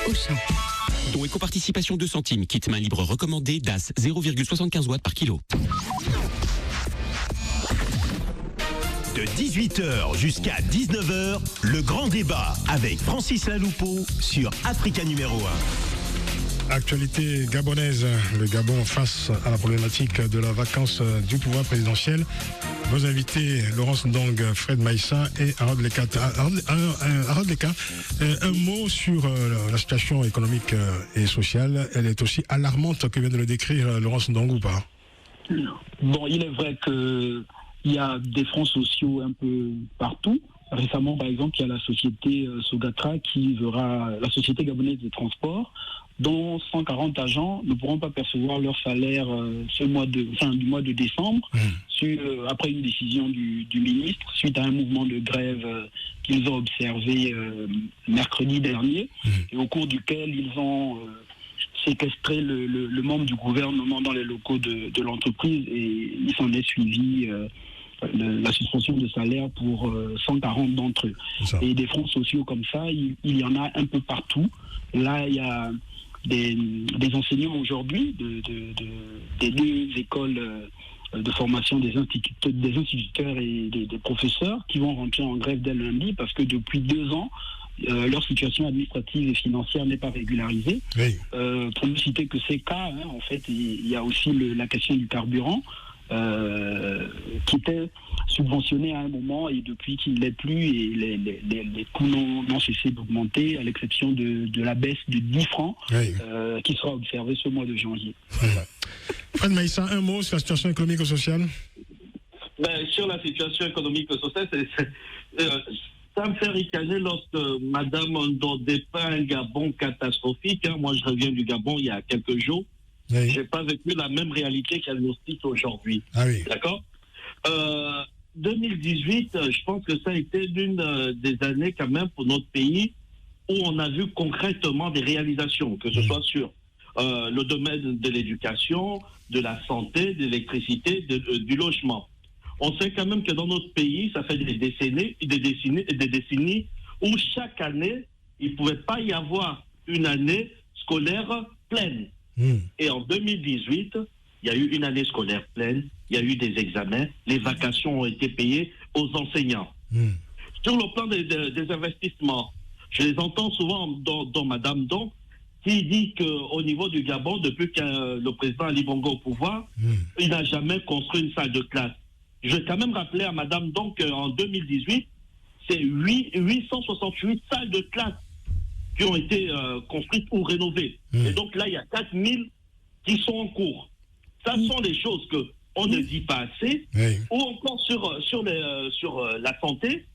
Auchan. Don éco-participation 2 centimes, kit main libre recommandé DAS 0,75 watts par kilo. De 18h jusqu'à 19h, le grand débat avec Francis Laloupeau sur Africa numéro 1. Actualité gabonaise, le Gabon face à la problématique de la vacance du pouvoir présidentiel. Vos invités, Laurence Ndong, Fred Maïssa et Harold Lecat. Harold Lecat, un mot sur la situation économique et sociale. Elle est aussi alarmante que vient de le décrire Laurence Ndong ou pas? Bon, il est vrai que il y a des fronts sociaux un peu partout. Récemment, par exemple, il y a la société Sogatra qui verra la société gabonaise de transport, dont 140 agents ne pourront pas percevoir leur salaire du mois de décembre, après une décision du ministre, suite à un mouvement de grève qu'ils ont observé mercredi dernier, et au cours duquel ils ont séquestré le membre du gouvernement dans les locaux de l'entreprise, et il s'en est suivi la suspension de salaire pour 140 d'entre eux. Et des fronts sociaux comme ça, il y en a un peu partout. Là, il y a des enseignants aujourd'hui des deux écoles de formation des instituteurs et des professeurs qui vont rentrer en grève dès lundi parce que depuis 2 ans, leur situation administrative et financière n'est pas régularisée. Oui. Pour ne citer que ces cas, en fait, il y a aussi la question du carburant qui était subventionné à un moment et depuis qu'il ne l'est plus et les coûts n'ont cessé d'augmenter à l'exception de la baisse de 10 francs qui sera observée ce mois de janvier. Fred Maïssa, un mot sur la situation économique et sociale. Sur la situation économique et sociale, ça me fait ricaner lorsque Madame Ondo dépeint un Gabon catastrophique. Moi, je reviens du Gabon il y a quelques jours. Oui. Je n'ai pas vécu la même réalité qu'elle nous cite aujourd'hui. Ah oui. D'accord 2018, je pense que ça a été l'une des années quand même pour notre pays où on a vu concrètement des réalisations, que ce soit sur le domaine de l'éducation, de la santé, de l'électricité, du logement. On sait quand même que dans notre pays, ça fait des décennies où chaque année, il ne pouvait pas y avoir une année scolaire pleine. Et en 2018, il y a eu une année scolaire pleine, il y a eu des examens, les vacations ont été payées aux enseignants. Sur le plan des investissements, je les entends souvent dans Madame Don, qui dit qu'au niveau du Gabon, depuis que le président Ali Bongo au pouvoir, il n'a jamais construit une salle de classe. Je vais quand même rappeler à Madame Don qu'en 2018, c'est 868 salles de classe qui ont été construites ou rénovées. Et donc là, il y a 4000 qui sont en cours. Ça sont des choses qu'on ne dit pas assez. Ou encore sur la santé,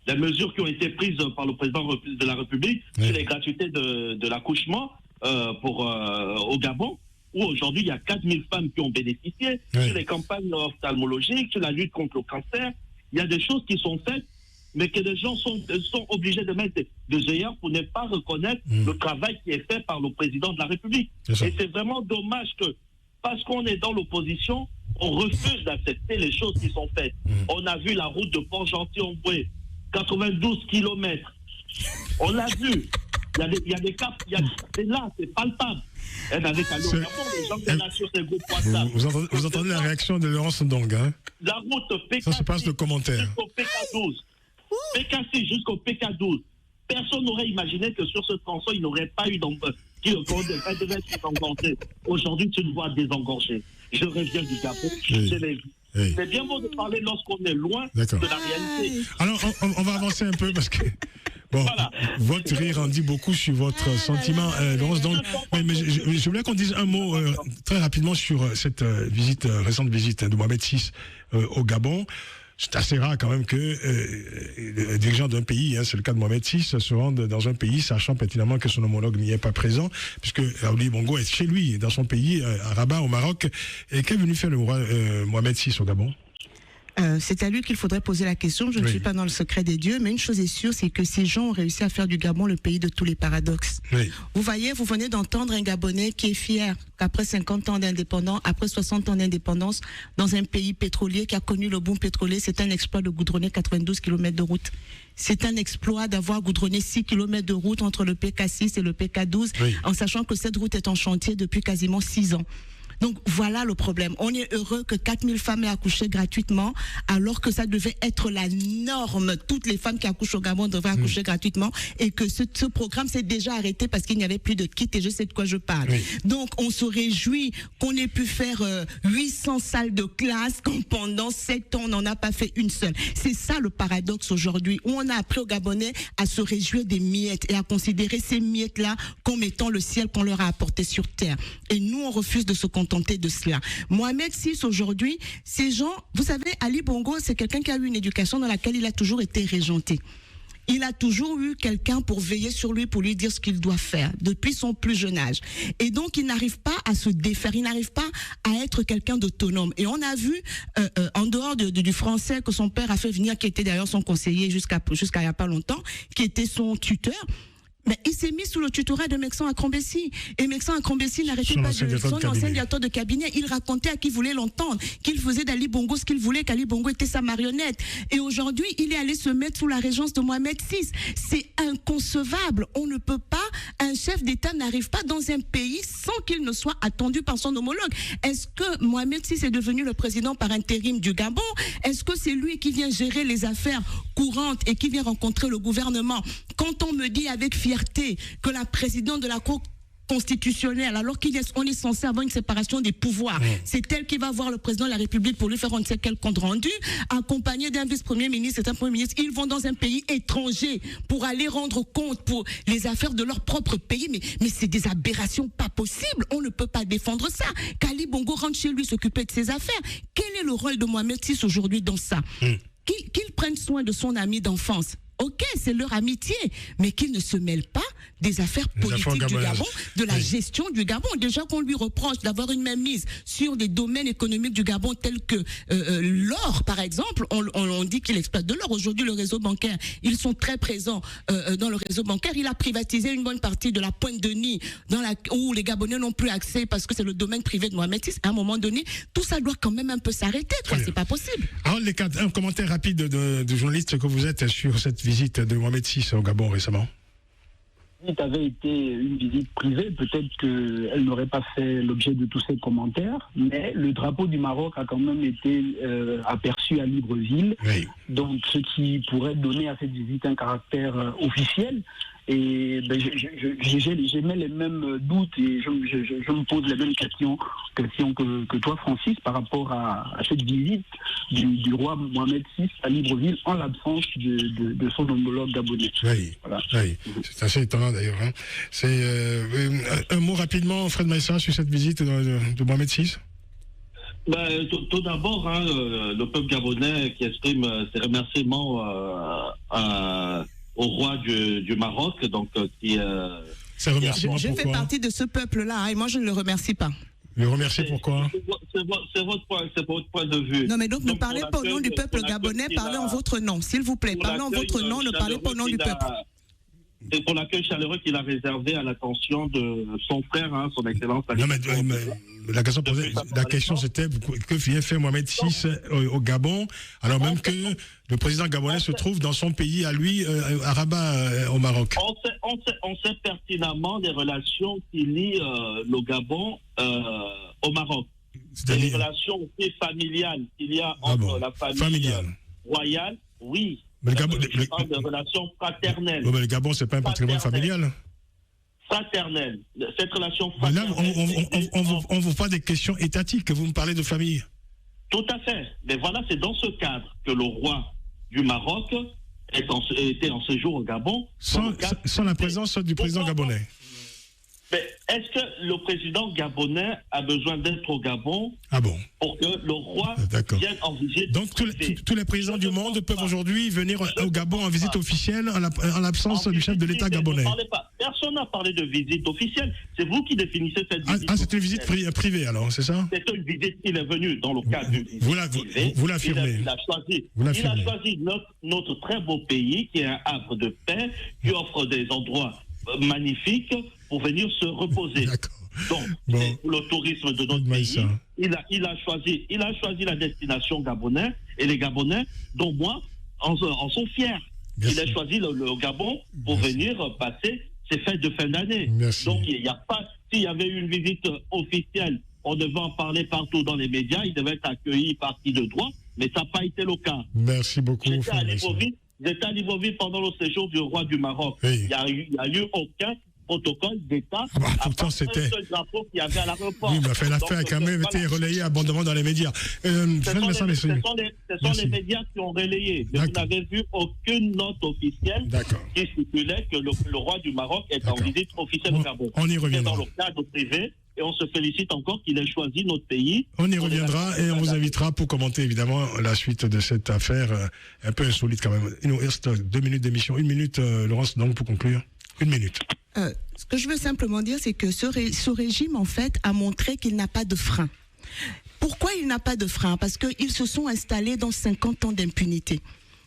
les mesures qui ont été prises par le président de la République sur les gratuités de l'accouchement au Gabon, où aujourd'hui il y a 4000 femmes qui ont bénéficié, sur les campagnes ophtalmologiques, sur la lutte contre le cancer. Il y a des choses qui sont faites, mais que les gens sont obligés de mettre des œillères pour ne pas reconnaître le travail qui est fait par le président de la République. Et c'est vraiment dommage que, parce qu'on est dans l'opposition, on refuse d'accepter les choses qui sont faites. On a vu la route de Port-Gentil-Omboué, 92 km. On l'a vu. Il y a des cas, c'est là, c'est palpable. Elle n'avait qu'à l'eau. Les gens qui sont là sur ces groupes WhatsApp. Vous entendez la réaction de Laurence Ndong, hein? La route PK6 ça se passe de commentaires. Jusqu'au PK12. PK6 jusqu'au PK12. Personne n'aurait imaginé que sur ce tronçon, il n'aurait pas eu d'engorgé. Aujourd'hui, c'est une voie désengorgée. Je reviens du Gabon, je l'ai vu. C'est bien beau de parler lorsqu'on est loin de la réalité. Alors, on va avancer un peu parce que... Bon, voilà. Votre rire en dit beaucoup sur votre sentiment, Laurence. Donc, mais je voulais qu'on dise un mot très rapidement sur cette récente visite de Mohamed VI au Gabon. C'est assez rare quand même que les dirigeants d'un pays, c'est le cas de Mohamed VI, se rendent dans un pays sachant pertinemment que son homologue n'y est pas présent, puisque Ali Bongo est chez lui, dans son pays, à Rabat, au Maroc. Et qu'est venu faire le roi Mohamed VI au Gabon ? C'est à lui qu'il faudrait poser la question. Je ne suis pas dans le secret des dieux, mais une chose est sûre, c'est que ces gens ont réussi à faire du Gabon le pays de tous les paradoxes. Vous voyez, vous venez d'entendre un Gabonais qui est fier qu'après 50 ans d'indépendance, après 60 ans d'indépendance, dans un pays pétrolier qui a connu le boom pétrolier, c'est un exploit de goudronner 92 km de route. C'est un exploit d'avoir goudronné 6 km de route entre le PK6 et le PK12, en sachant que cette route est en chantier depuis quasiment 6 ans. Donc voilà le problème. On est heureux que 4000 femmes aient accouché gratuitement, alors que ça devait être la norme. Toutes les femmes qui accouchent au Gabon devraient accoucher gratuitement, et que ce programme s'est déjà arrêté parce qu'il n'y avait plus de kits, et je sais de quoi je parle. Donc on se réjouit qu'on ait pu faire 800 salles de classe quand pendant 7 ans on n'en a pas fait une seule. C'est ça le paradoxe aujourd'hui, où on a appris aux Gabonais à se réjouir des miettes et à considérer ces miettes-là comme étant le ciel qu'on leur a apporté sur terre. Et nous on refuse de se contenter de cela. Mohamed VI aujourd'hui, ces gens, vous savez, Ali Bongo, c'est quelqu'un qui a eu une éducation dans laquelle il a toujours été régenté. Il a toujours eu quelqu'un pour veiller sur lui, pour lui dire ce qu'il doit faire, depuis son plus jeune âge. Et donc, il n'arrive pas à se défaire, il n'arrive pas à être quelqu'un d'autonome. Et on a vu, en dehors du français que son père a fait venir, qui était d'ailleurs son conseiller jusqu'à il n'y a pas longtemps, qui était son tuteur. Mais il s'est mis sous le tutorat de Mexan Akrambessi. Et Mexan Akrambessi n'arrêtait pas de son ancien directeur de cabinet. Il racontait à qui voulait l'entendre qu'il faisait d'Ali Bongo ce qu'il voulait, qu'Ali Bongo était sa marionnette. Et aujourd'hui, il est allé se mettre sous la régence de Mohamed VI. C'est inconcevable. On ne peut pas, un chef d'État n'arrive pas dans un pays sans qu'il ne soit attendu par son homologue. Est-ce que Mohamed VI est devenu le président par intérim du Gabon? Est-ce que c'est lui qui vient gérer les affaires courantes et qui vient rencontrer le gouvernement? Quand on me dit avec fierté que la présidente de la Cour constitutionnelle, alors qu'on est censé avoir une séparation des pouvoirs, c'est elle qui va voir le président de la République pour lui faire on ne sait quel compte rendu, accompagné d'un vice-premier ministre et d'un premier ministre. Ils vont dans un pays étranger pour aller rendre compte pour les affaires de leur propre pays. Mais c'est des aberrations pas possibles. On ne peut pas défendre ça. qu'Ali Bongo rentre chez lui s'occuper de ses affaires. Quel est le rôle de Mohamed VI aujourd'hui dans ça? Qu'il prenne soin de son ami d'enfance. Ok, c'est leur amitié, mais qu'ils ne se mêlent pas des affaires politiques du Gabon, de la gestion du Gabon. Déjà qu'on lui reproche d'avoir une mainmise sur des domaines économiques du Gabon tels que l'or, par exemple. On dit qu'il exploite de l'or. Aujourd'hui, le réseau bancaire, ils sont très présents dans le réseau bancaire. Il a privatisé une bonne partie de la Pointe-Denis, où les Gabonais n'ont plus accès parce que c'est le domaine privé de Mohamed VI. À un moment donné, tout ça doit quand même un peu s'arrêter. C'est pas possible. Alors, un commentaire rapide de journaliste que vous êtes sur cette visite de Mohamed VI au Gabon récemment. Si ça avait été une visite privée, peut-être qu'elle n'aurait pas fait l'objet de tous ces commentaires, mais le drapeau du Maroc a quand même été aperçu à Libreville, donc ce qui pourrait donner à cette visite un caractère officiel. Et j'émets les mêmes doutes et je me pose les mêmes questions que toi, Francis, par rapport à cette visite du roi Mohamed VI à Libreville en l'absence de son homologue gabonais. Voilà. C'est assez étonnant d'ailleurs. Hein. C'est un mot rapidement, Fred Maïssa, sur cette visite de Mohamed VI. Tout d'abord, le peuple gabonais qui exprime ses remerciements au roi du Maroc, donc qui... je fais partie de ce peuple-là, et moi je ne le remercie pas. Le remercier pourquoi? C'est votre point de vue. Non, mais donc ne parlez pas au nom du peuple gabonais, parlez en votre nom, s'il vous plaît. Parlez en votre nom, ne parlez pas au nom du peuple. C'est pour l'accueil chaleureux qu'il a réservé à l'attention de son frère, son excellence. Non, mais la question c'était que vient faire Mohamed VI au Gabon, alors même que le président gabonais se trouve dans son pays à lui, à Rabat, au Maroc. On sait pertinemment des relations qui lient le Gabon au Maroc. Des relations aussi familiales qu'il y a entre la famille royale, oui. Mais le Gabon, de relations fraternelles. Mais le Gabon, c'est pas un patrimoine familial. Fraternelle. Cette relation fraternelle. Mais là, on vous parle des questions étatiques, vous me parlez de famille. Tout à fait. Mais voilà, c'est dans ce cadre que le roi du Maroc était en séjour au Gabon. Sans la présence du président gabonais. Mais est-ce que le président gabonais a besoin d'être au Gabon pour que le roi vienne en visite? Donc tous les présidents du monde peuvent aujourd'hui venir au Gabon en visite officielle en l'absence du chef de l'État gabonais. Personne n'a parlé de visite officielle. C'est vous qui définissez cette visite. C'est une visite privée alors, c'est ça? C'est une visite, il est venu dans le cadre d'une visite privée. Vous l'affirmez. Il a choisi notre très beau pays qui est un havre de paix, qui offre des endroits magnifiques pour venir se reposer. Donc, pour le tourisme de notre pays, il a choisi la destination gabonaise, et les Gabonais, dont moi, en sont fiers. Il a choisi le Gabon pour venir passer ses fêtes de fin d'année. Donc, il n'y a pas, s'il y avait eu une visite officielle, on devait en parler partout dans les médias, il devait être accueilli par qui de droit, mais ça n'a pas été le cas. Merci beaucoup. J'étais à Libreville pendant le séjour du roi du Maroc. Il n'y a eu aucun protocole d'État. Pourtant, c'était. Un seul drapeau qu'il y avait à l'aéroport. Oui, mais l'affaire a quand même été relayée abondamment dans les médias. Ce sont les médias qui ont relayé. Mais vous n'avez vu aucune note officielle qui stipulait que le roi du Maroc est en visite officielle au Gabon. On y reviendra. C'est dans le cadre privé. Et on se félicite encore qu'il ait choisi notre pays. On y reviendra et on vous invitera pour commenter évidemment la suite de cette affaire un peu insolite quand même. Il nous reste 2 minutes d'émission. 1 minute, Laurence, donc pour conclure. 1 minute. Ce que je veux simplement dire, c'est que ce régime, en fait, a montré qu'il n'a pas de frein. Pourquoi il n'a pas de frein? Parce qu'ils se sont installés dans 50 ans d'impunité.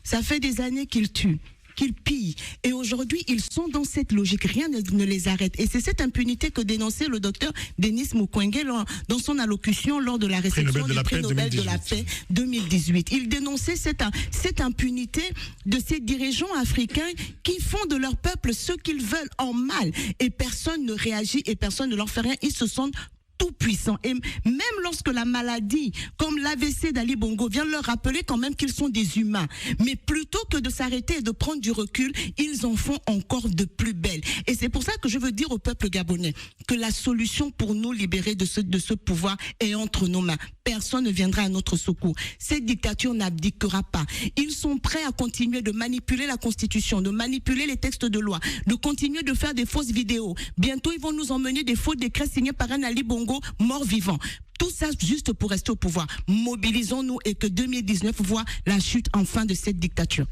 Ça fait des années qu'ils tuent. qu'ils pillent. Et aujourd'hui, ils sont dans cette logique. Rien ne les arrête. Et c'est cette impunité que dénonçait le docteur Denis Mukwege dans son allocution lors de la réception du prix Nobel de la paix 2018. Il dénonçait cette impunité de ces dirigeants africains qui font de leur peuple ce qu'ils veulent en mal. Et personne ne réagit et personne ne leur fait rien. Ils se sentent tout puissant. Et même lorsque la maladie, comme l'AVC d'Ali Bongo, vient leur rappeler quand même qu'ils sont des humains. Mais plutôt que de s'arrêter et de prendre du recul, ils en font encore de plus belles. Et c'est pour ça que je veux dire au peuple gabonais que la solution pour nous libérer de ce pouvoir est entre nos mains. Personne ne viendra à notre secours. Cette dictature n'abdiquera pas. Ils sont prêts à continuer de manipuler la Constitution, de manipuler les textes de loi, de continuer de faire des fausses vidéos. Bientôt, ils vont nous emmener des faux décrets signés par un Ali Bongo mort-vivant. Tout ça juste pour rester au pouvoir. Mobilisons-nous et que 2019 voit la chute enfin de cette dictature.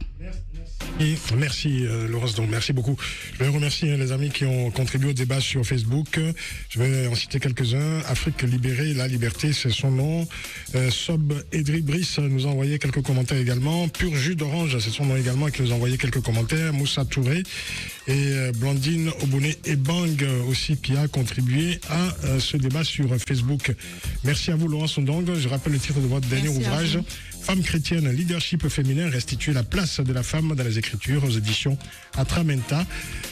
Merci Laurence, donc merci beaucoup. Je vais remercier les amis qui ont contribué au débat sur Facebook. Je vais en citer quelques-uns. Afrique libérée, la liberté, c'est son nom. Sob Edri Brice nous a envoyé quelques commentaires également. Pur jus d'orange, c'est son nom également, qui nous a envoyé quelques commentaires. Moussa Touré et Blandine Obouné et Bang aussi qui a contribué à ce débat sur Facebook. Merci à vous Laurence Ndong. Je rappelle le titre de votre dernier ouvrage. Femme chrétienne, leadership féminin, restituer la place de la femme dans les écritures aux éditions Atramenta.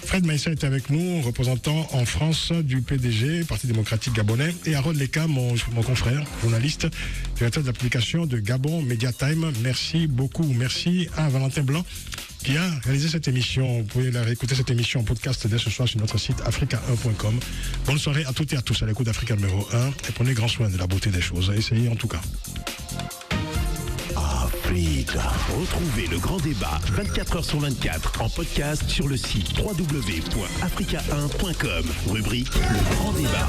Fred Maïssa est avec nous, représentant en France du PDG, Parti démocratique gabonais, et Harold Leka, mon confrère, journaliste, directeur de la publication de Gabon Media Time. Merci beaucoup. Merci à Valentin Blanc qui a réalisé cette émission. Vous pouvez la réécouter cette émission en podcast dès ce soir sur notre site africa1.com. Bonne soirée à toutes et à tous à l'écoute d'Africa numéro 1 et prenez grand soin de la beauté des choses. Essayez en tout cas. Africa. Retrouvez le grand débat 24h sur 24 en podcast sur le site www.africa1.com. Rubrique Le Grand Débat.